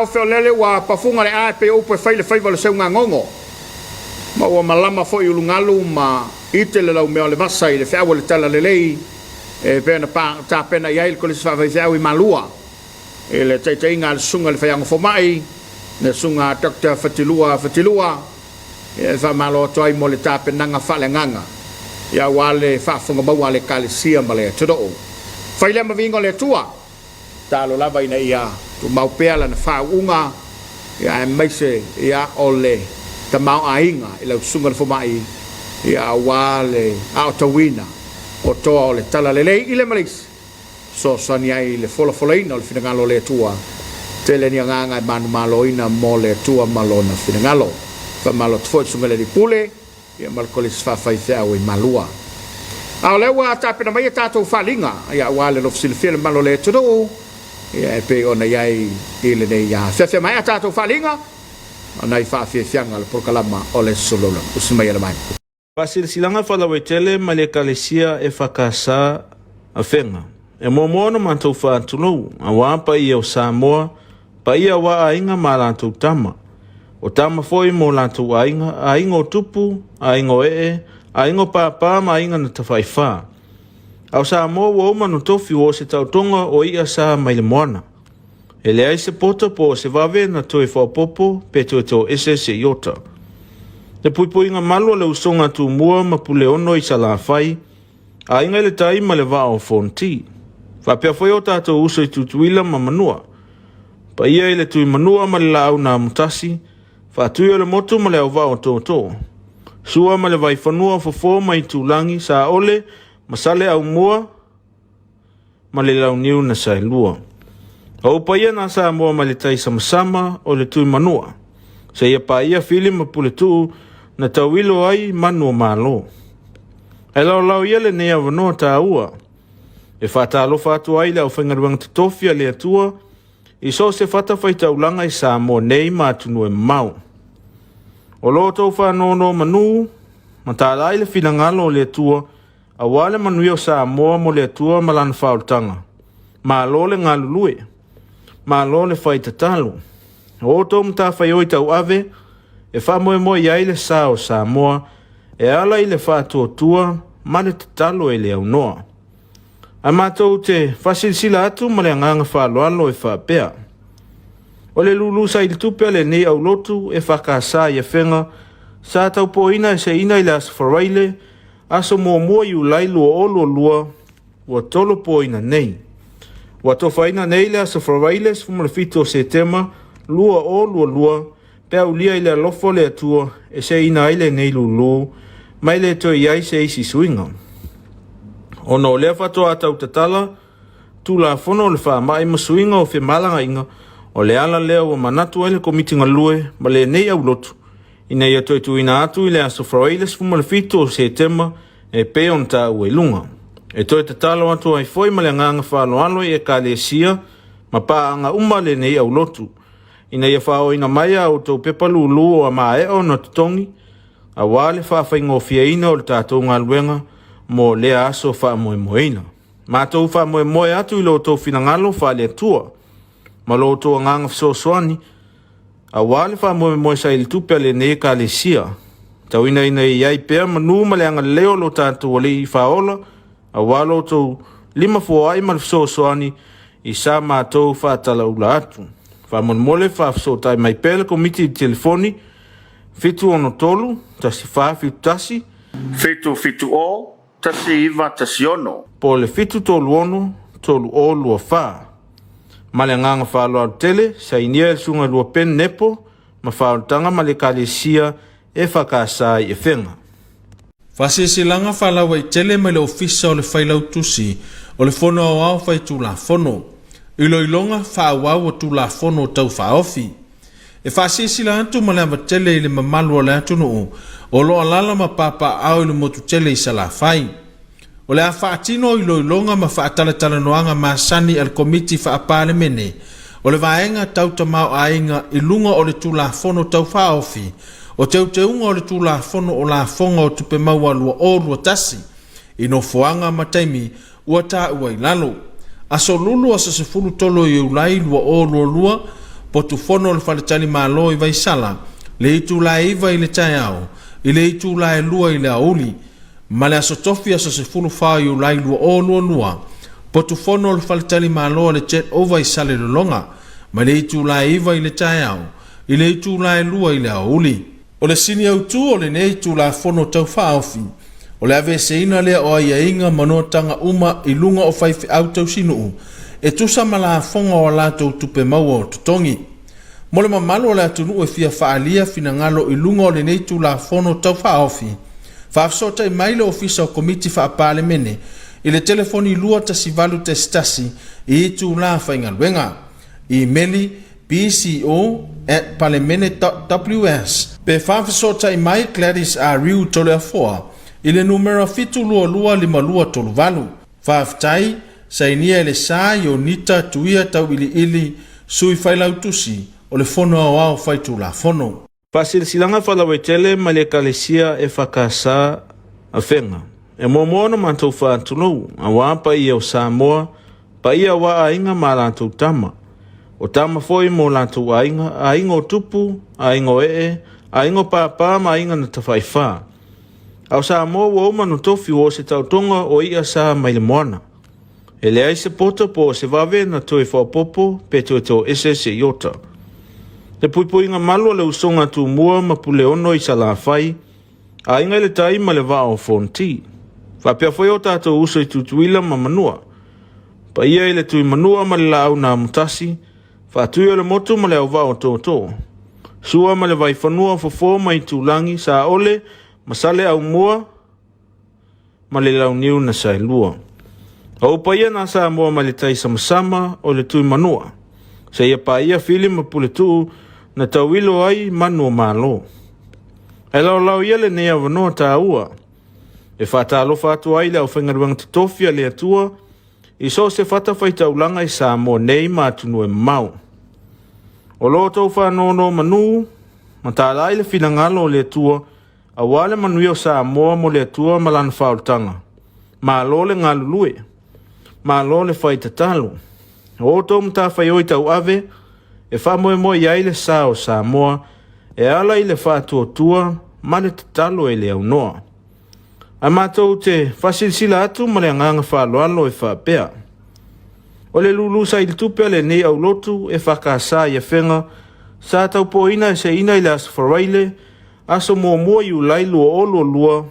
au fe lele wa pafunga le a pe o pe fai le fai le seu ngongo ma o malama fo i lungalu ma ite le lau me le masa i le fa le tala le lei e pe na pa ta pena ia il kolis fa vai i malua e le tai nga le sunga le fa yang fo mai le sunga Dr. Fatilua e fa malo toi mo le ta pena nga fa le nganga ia wale fa funga ba wale kalisia ma le todo fai le ma vingo le tua talo lava ina ia tu mau pela na fa unga ia mai se ia ole ta mau ainga ila sunga fo mai ia wale autowina o to le tala le ile malis so sonia ile fola ina le finangalo le tua tele ni nganga man maloina mo le tua malona finangalo fa malo tfo sunga le pule ia malkolis fa fa ia o malua a le wa ta pena mai ta to falinga ia wale lo silfel malo le todo ia pe ona yai ile ne ya se mai ta to falinga ona I fa fianga le proclama ole Suluaulama usmai le mai pasil silanga fa la wetele male kalesia EFKS afenga e momono mantou fa tulo awa pa ia o Samoa pa ia wa ainga malantou tama o tama foi mo lantou ainga o tupu ainga aingo papa ma inga na tawhaiwha. Au Samoa wa uma no tofi o se tautonga o ia sa mai le moana. E le ai se poto po se vave na toi whapopo pe toi to ese se iota. Le puipo inga malo le usonga tu mua ma pule ono I sa la whai, a inga le tai ma le vao fonti. Whapea foi o tato uso I tutuila ma manua. Pa ia I le tui manua ma le lau na mutasi, whatui o le motu ma le au vao toto. Sua ma le vai whanua fofo mai tūlangi sa ole masale au mua ma le lau niu na sai lua. Au paia na sa mua ma le tai samasama o le tui manua. Sa ia pa ia fili ma pule tuu na tauilo ai manua malo. E lau ia le nea wanoa ta ua. E whata alofa atu ai le au whangaruang tutofia le atua I so se whata whaita ulanga I Samoa nei ma tunu e mau. O lo tau whanono manu, ma tā lai le whinangalo le tua, a wale manui o Samoa mo le tua malana whautanga. Ma lo le ngā lulue, ma lo le whaita talo. O tau mta whaioi tau ave, e whamoe mo iai le sa o Samoa, e ala I le whatua tua, ma le tatalo e le au noa. A mātou te whasilisila atu ma le anganga whaloalo e whapea. O le lulu sa il tupe le nei au lotu e whakasa I a whenga, sa tau po ina e se ina I le asafaraile, aso mua I ulai lua o lua, ua tolo po ina nei. Ua tofa ina nei le asafaraile sfuma le fito se tema, lua o lua, pea ulia I le alofo le atua, e se ina aile nei lulu, mai le toi iai se isi suinga. O no lea whatoa atau tatala, tu la fono le wha mai masuinga o whi malanga inga, o le ala lea o manatu ai le komiti ngalue, ma le nei au lotu. Ina ia toi tuina atu I le asofrailes fuma le fito o se tema, e peon ta ue lunga. E toi tatalo atu ai foi ma le nganga whaloalo e ka le sia, ma pa anga uma le nei au lotu. Ina ia whao ina maia o tau pepa lulu o a mae o na tutongi, a wale whawhaingo fia ina o le tātou ngā luenga, mo le aso wha moeina. Ma tau wha moe atu I lo tau finangalo wha le tua, ma lo tau nganga fsoswani, a wale wha moe sa ili tupe le ne ka le sia. Tau ina iai pea manu ma le anga leo lo tātou wale I whaola, a walo tau lima fua ai ma le fsoswani, I sa ma tau wha tala ula atu. Wha mole wha fsotai mai pele komiti telefoni, fitu ono tolu, tasi wha fitu tasi, fitu o, tasi iwa tasi ono. Po le fitu tolu ono, tolu o lua wha. Ma le nganga wha loa tele, sa inia el sunga lua pen nepo, ma wha tanga ma le kalesia e whakasa I e whenga. Whasisilanga whalawa I tele mai le ofisa o le whailau tusi, o le fono au au whai tu la fono. Ilo ilonga whaawau o tu la fono tau whaofi. E whasisila antu ma le ama tele I le mamalu o le atu nuu, o lo alala ma papa au le motu tele I sa la whai. O le a whaatino ilo ilonga ma whaatalatala noanga ma sani al komiti whaapale mene, o le vaenga tau tamau ainga I lunga o le tu la fono tau whaofi, o teunga o le tu la fono o la fonga o tupe maua lua o lua tasi, ino foanga ma taimi ua ta ua ilalo. Aso lulu asa se fulu tolo I ulai lua o lua, po tu fono le faletali malo I vai sala le itu la iva I le tai au I le itu la e lua I le auli ma le asotofi asa se fulu fa I ulai lua o lua po tu fono le faletali malo le chet over I sale le longa ma le itu la iva I le tai au I le itu la e lua I le auli o le sini au tu o le nei tu la fono tau fa ofi o le ave seina lea o ia inga manotanga uma I lunga o fai au tau sinu e tusa mala fonga o la tau tupe maua o tutongi. Mole mamalo o le atunu e fia faalia fina ngalo I lunga o le nei tu la fono tau fa ofi. Faafsota I maile ofisa o komiti faapale mene I le telefoni lua tasi valu testasi I tu la faingaluenga. E-maili bco@palemene.ws pe faafsota I mai Gladys Ariu tole afoa I le numero fitu lua lua lima lua tolu valu. Faaftai sainia le sa yo nita tuia tau ili sui failautusi o le fono au faitu la fono. Fasilsilanga falawetele ma le kalesia EFKS Afenga. E momono mantou whaatulou, a wapa I o Samoa, pa ia wa ainga ma lantou tama. O tama foi mo lantou ainga o tupu, ainga o ainga o papa ma ainga na tawhaifa. Au Samoa wa uma no tofi o se tautonga o ia sa mai le moana. E le ai se poto po se vave na toi whapopo pe toi to ese se iota. Le puipuinga malo le usonga tu mua ma pule ono I sa la fai, a inga le tai ma le vao fonti. Whapea foi o tato uso I tutuila ma manua. Pa ia I le tui manua ma le lau na mutasi, whatui o le motu ma le au vao toto. Sua ma le vai whanua fofo ma I tulangi sa ole ma sale au mua ma le lau niu na sa lua. O pa ia na sa mua ma le tai samasama o le tui manua. Sa ia pa ia fili ma pule tuu na tauilo ai manu malo. E lau ia le nea wanoa ta ua. E whata alofa atu ai le au whengaruang tutofia le atua, I so se whata whaitaulanga I Samoa nei matunu e mau. O lo tau whanono manu, ma ta lai le finangalo le atua, a wale manui o Samoa mo le atua malana whautanga. Ma lo le ngalulue, ma lo le whaitatalo. O tau mta whaioi tau ave, e whamoe mo iai le sa o Samoa, e ala I le whaatua tua, ma le tatalo e le au noa. A mātou te whasilsila atu ma le anganga whaaloalo e whaapea. O le lulu sa I le tupe le nei au lotu e whakasa I a whenga, sa tau po ina e se ina I le aswharaile, aso mua I ulai lua o lua,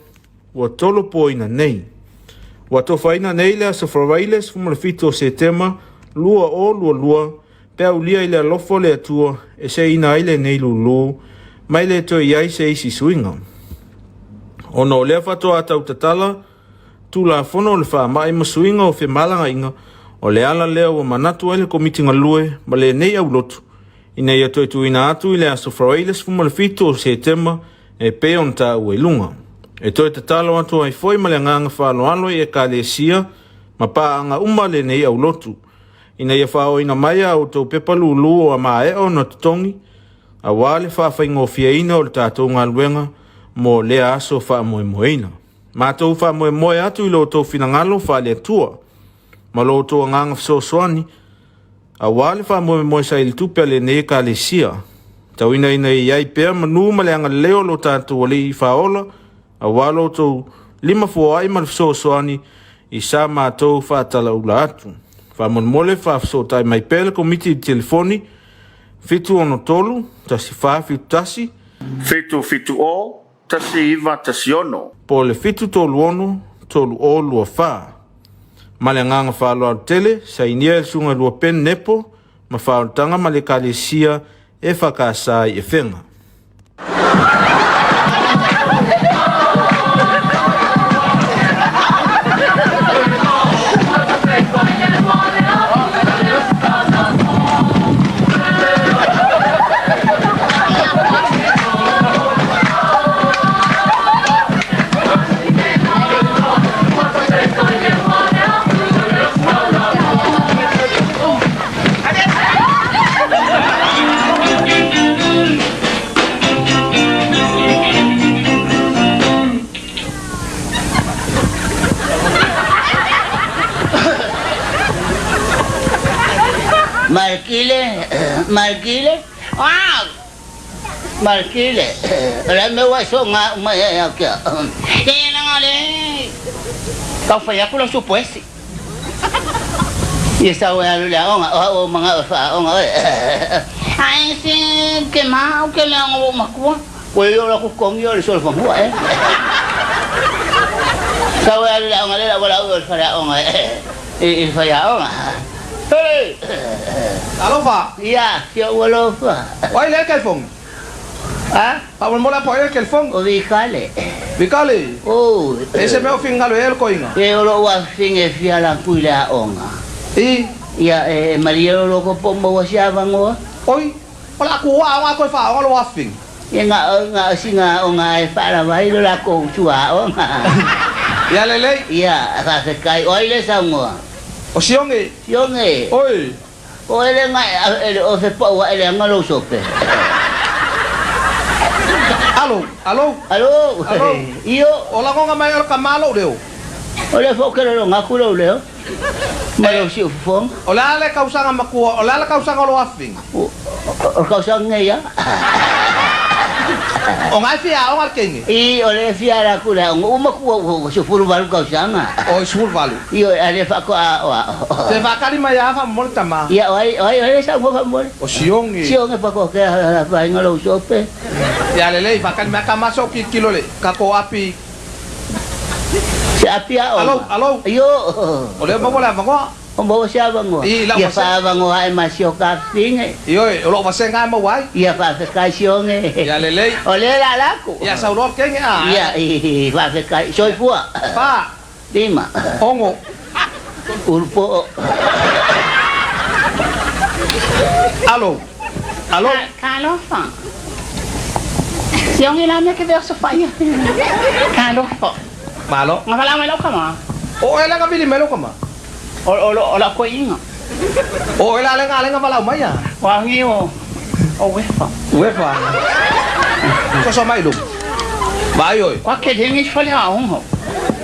ua tolo po ina nei. Ua tofa ina nei le aswharaile sfuma le fito se tema, lua o lua, pea ulia I le alofo le atua, e se ina ai le nei lulu, mai le to iai se isi suinga. Ono lea whatoa atau tatala, tu la fono le wha mai masuinga o whemalanga inga, o le ala lea o manatu ele komiti ngalue, ma le nei au lotu. Ina ia toi tuina atu I le aso frailes fuma le fito o se tema, e peon ta ue lunga. E toi tatalo atu ai foi ma le nganga whaaloalo e ka le sia, ma pa anga uma le nei au lotu. Ina ia whao ina maia o tau pepalu luo a mae o na tutongi, a wale whawhaingo fia ina o le tātou ngaluenga, mo le aso wha moe moeina. Mātou wha moe moe atu I lo tau finangalo wha le tua. Ma lo tau nganga fsoswani. A wale wha moe moe sa ili tupe le ne ka le sia. Tau ina iai pēr manu ma le anga leo lo tātou wale I whaola. A walo tau lima fua ai ma le fsoswani I sa mātou wha tala ula atu. Wha mon mole wha fsotai mai pēle komiti telefoni. Fitu ono tolu, tasi wha fitu tasi. Fitu o. Tasi iwa tasi ono. Po le fitu tolu ono, tolu o lua wha. Ma le nganga wha loa tele, sa inia el sunga lua pen nepo, ma wha tanga ma le kalesia e whakasa I e whenga. Markile? Wow! Markile. Alam mo wa so nga umaya ka. Kaya na nga le. Kau faya ko lang supuesi. Isa wa lula o mga o nga. Ay sin ke mau ke lang o makuha. Wala ko kong yo so fa mo Sa wa lula nga wala o faya o nga. Faya o nga. Hey! Alo fa? Iya, siya wala fa. Wai le kelfong. Ha? Pawon mo la po el kelfong. O vikale. Vikale. Oh. Ese me ofingalo el koinga. Ye lo wa finge fiala kuila onga. I Ya Maria lo ko pombo wa siya bango. oi. Wala ko wa ko fa lo wa fing. Ye nga singa onga fa la vai lo la ko chua onga. Ya lele. Ya, ka se kai oi le Samoa. O sionge. Sionge. Oi. O ele nga o se po wa ele nga lo sope. Alo. Alo. Iyo. Ola ko nga may kamalo deo. Ole fo ke lo nga ku lo leo. Malo si fong. Ola le kausa nga makuha. Ola le kausa nga lo wa fing. O kausa nga ya. O nga fia o nga kengi. I ole fiara kula uma ku so furu balu kausa nga. O sul valu. Iyo ale fa ko wa. Te va kali maya fa mo tama. Ya oi sa mo fa mo. O sionge. Sionge pa ko ke fa nga lo sope. Ya lele fa kali ma kamaso kilo le. Kako api. Si apia o. Alo. Iyo. Ole mo wala mo. Ombo siya bango. Ya fa bango ay masyo ka pinge. Iyo, lo va senga mo wai. Ya fa ka sionge. Ya lele. Ole la ko. Ya sa ro kengi a. Ya fa ka soy fua. Fa. Dima. Ongo. Urpo. Alo. Kalo fa. Siang ila me ke verso fa ya. Kalo fa. Malo. Ngapala mo ka ma. O ela ka bili melo kama. Ola ko inga. O ela nga pala umaya. Wangi o. O wefa. Wefa. So mai dum. Bayo. Kwa ke dingi fali ha ho.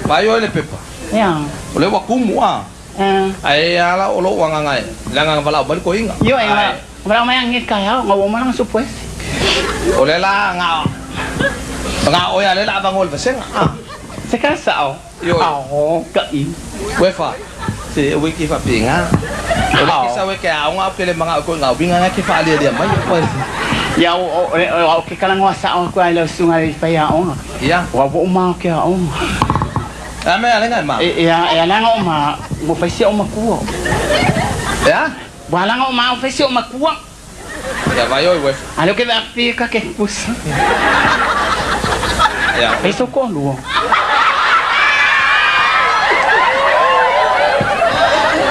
Bayo le pepa. Ya. Ole wa kumu a. Ai ala olo wanga ngai. Langa pala umay ko inga. Yo inga. Wala may ngit kaya ngawo man ang supwes. Ole la nga. Nga o ya le la bangol baseng. Seka sao. Yo. Ka in. Wefa. Si wiki fa pinga. Ola kisa we ka nga pele mga ko nga binga nga kifa ali dia mai ko. Ya o ke kalang wasa o ko ala sungai pa ya o. Ya. Wa bo ma ke o. Ame ala nga ma. Ya la nga ma mo fa si o makuo. Ya? Wala nga ma fa si o makuo. Ya bayo we. Alo ke ba pika ke pus. Ya. Eso ko luo.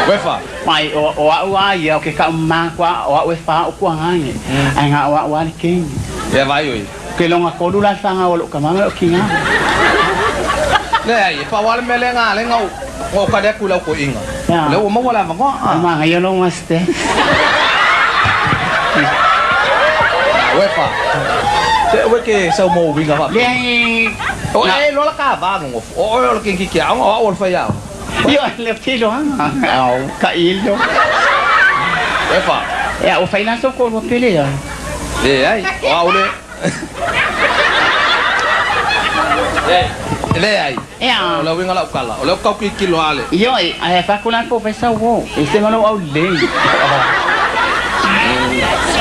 Wefa. Mai o ya ke ka ma kwa o wefa o kwa ngai. Ai nga o ni king. Ya bayo. Ke longa ko dula sanga o ka ma o kinga. Le ai fa wal mele nga le ngau. O ka de kula ko inga. Le o mo wala ma ko. Ma nga yo lo maste. Wefa. Se we ke sa mo winga fa. Le o lo la ka ba ngo. O lo king ki ya o fa ya. Yo le tilo ha. Au ka ilo. Wefa. Ya o faina so ko pele ya. Ai. Wa ole. Le ai. Ya. Ola winga la kala. Ola ka ki kilo ale. Yo ai fa kulan po pesa wo. Ese ngalo au le.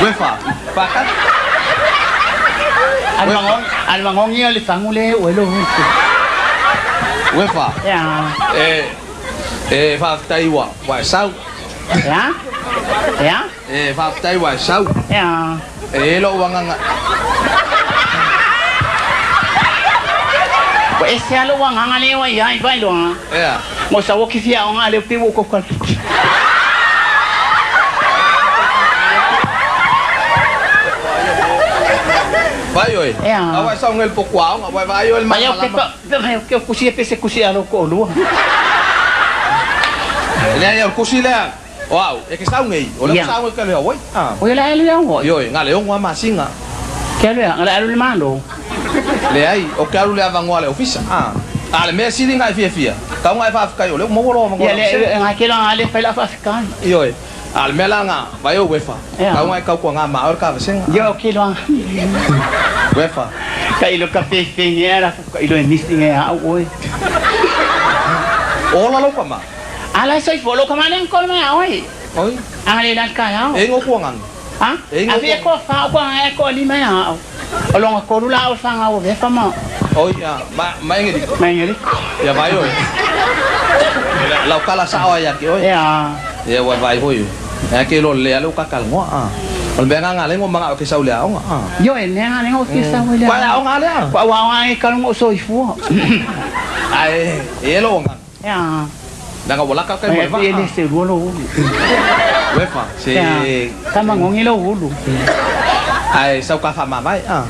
Wefa. Pa ka. Almangong yo le fangule o lo. Wefa. Ya. Fa taiwa wa sau. Ya. Ya. Fa taiwa sau. Ya. Lo wanga nga. Ko ese alo wanga ngale wa ya bai lo. Ya. Mo sa wo ki fia nga le piwo ko ko. Bayo. Awa sa ngel pokwa nga bayo el Bayo ke kusi pese kusi alo ko lo. Le ay kusi le. Wow, e ke sa ngei. Ola sa ngel ka le oi. O la ele ya wo. Yo, nga le ngwa masinga. Ke le ngala alo le malo. Le ai o ka le avangwa le ofisa. Ale me silinga fia. Ka nga fa ka yo le mo wolo mo. Ya le nga ke la ale fa la fa kan. Yo. Al melanga, vai o wefa. Kau ngai kau ko nga ma or ka sing. Yo kilong. Wefa. Kailo ka era kailo missing ya oi. Ola lo kama. Ala sai folo kama nang kol ma oi. Oi. Ang lilan ka ya. Engo ko ngang. Ha? Afia ko fa ko nga ko lima ya. Olong ko rula o fa nga o wefa ma. Oi ya, ma ngedi. Ma ngedi. Ya vai oi. Lau kala sawa ya ki oi. Ya. Ya wa vai oi. Ya ke lo le lo ka kal ngo a. Ol benga ngale ngo manga ke saule a. Yo en nga ngo ke saule. Kwa a ngale a. Kwa wa ngai kal ngo so ifu. Ai, lo nga. Ya. Danga wala ka kai mo. Ele se lo. Wefa, se kama ngongi lo ulu. Ai sau ka fa ma mai a.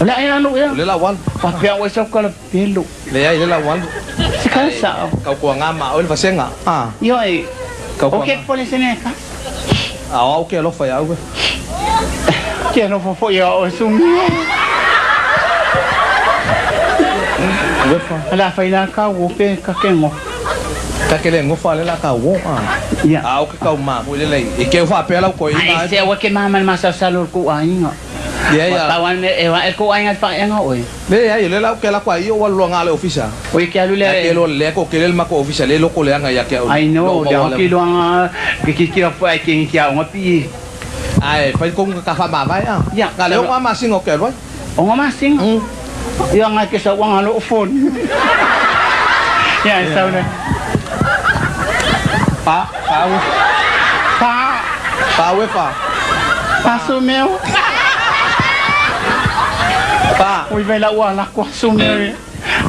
Ola ai anu ya. Le la wal. Pa pia wa sau ka pelo. Le ai le la wal. Se ka sa. Kau ko nga ma ol vasenga. Ah. Yo ai. Oke polisi ne ka. Ah, oke lo fa ya. Ke no fo ya o sumi. Wefa. Ala fa ina ka wo pe ka kengo. Ka ke le ngo fa le la ka wo. Ah. Ya. Ah, oke ka ma mo le le. E ke fa pe la ko ina. Ai se wa ke mama masa salur ku ai nga. Ya ya. Tawan e wa ko ai nga fa nga oi. Le ya le la ke la kwa yo wa lo nga le ofisa. Oi ke alu le. Ke lo le ko ke le ma ko ofisa le lo ko le nga ya ke. I know, da ke lo nga ke fa ke ki nga pi. Ai, fa ko ka fa ma vai ah. Ya. Nga le o ma sing o ke lo. O nga sing. Ya nga ke sa wa nga lo phone. Ya sa na. Pa wefa. Pa sumeu. Pa. Ui vai la wala kwa sumeu.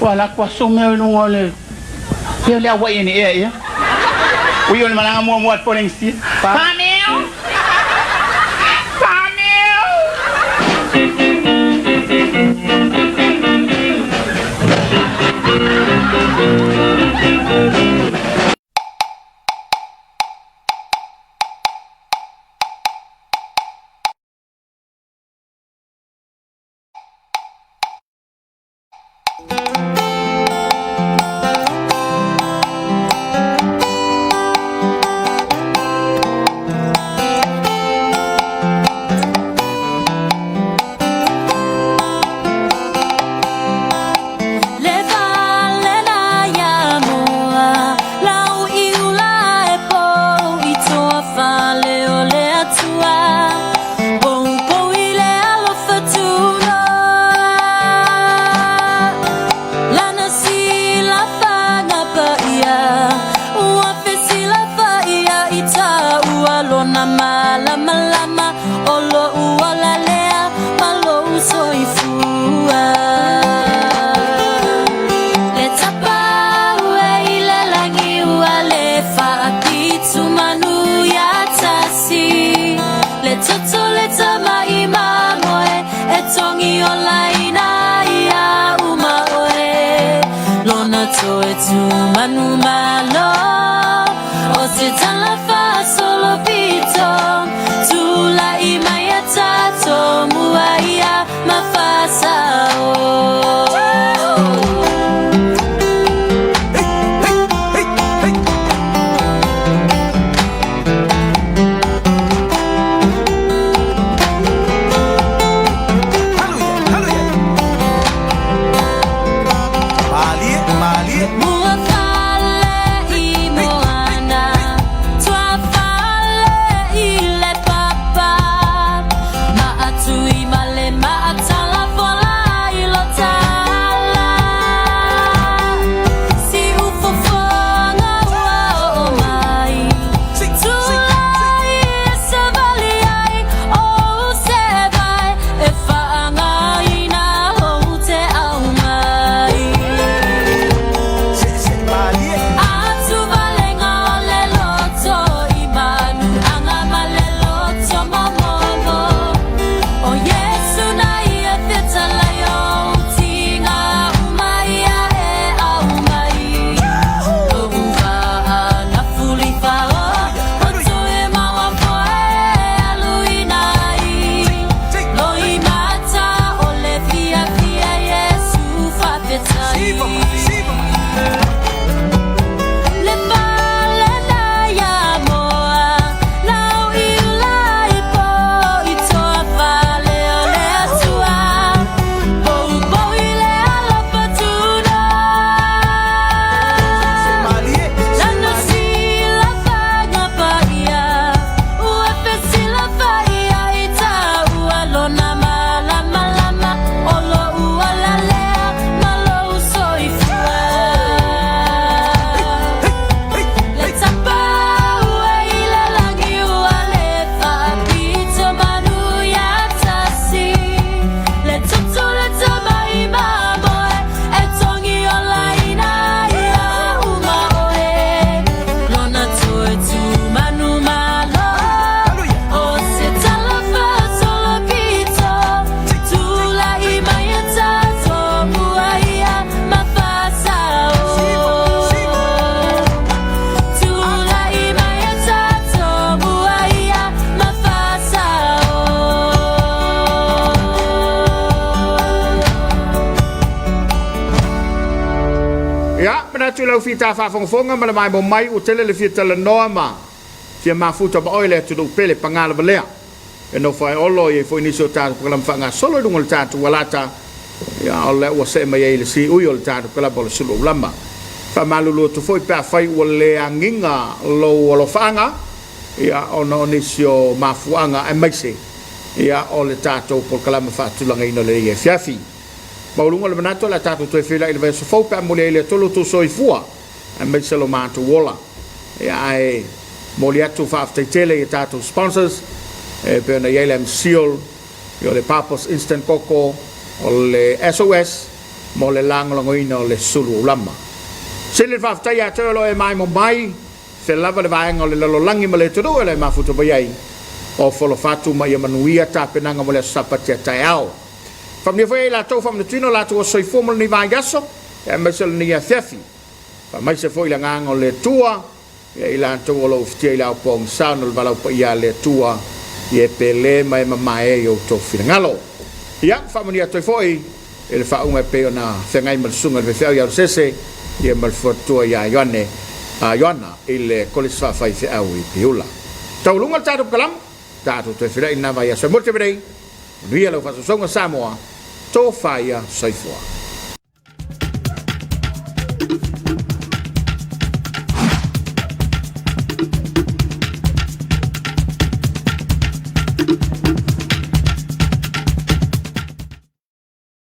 Wala kwa sumeu no ngole. Yo le wa ini ya. Ui on malanga mo mo polisi. Pa meu. Pa meu. Mali. Ya, mana tu lau fita fa fonga mana mai mo mai o tele le fita le noama. Fia mafuta ba oile tu do pele pangala balea. E no fai olo e foi niso ta kalam fanga solo dungol ta tu walata. Ya ole o se mai le si uyol ta kala bol Suluaulama. Fa malulu tu foi pa fai o le anginga lo fanga. Ya ono nisio mafuanga e maise. Ya ole ta to por kala fa tu langa ino le Afiafi. Maulunga le manato la ta tu fila il verso fo pa mo le tolo tu soifua. E maise lo mantu wola. Ya e moliatu fa tele ta tu sponsors. Per na yelem seal yo le papos instant coco o le SOS mo le langoino le Suluaulama sele fa taya tolo e mai mo mai se lava le vaenga le lo langi male todo le mafuto bayai o folo fatu mai manuia ta penanga mo le sapatia taiao fam ne foi la to fam ne tino la to soi formal ni va gaso e mesel ni Afiafi fa mai se foi la ngango le tua e la to lo ftia la pong sound le vala pa ya le tua ye pele mai mamae yo to finangalo ya family to foi ele fa un pe na fengai mal sunga le fea ya sese ye mal foto ya yone yona il colisfa fa fi awi piula taulunga tatu kalam tatu to fira ina va ya se molte brei via lo fa songa Samoa to fa ya soifua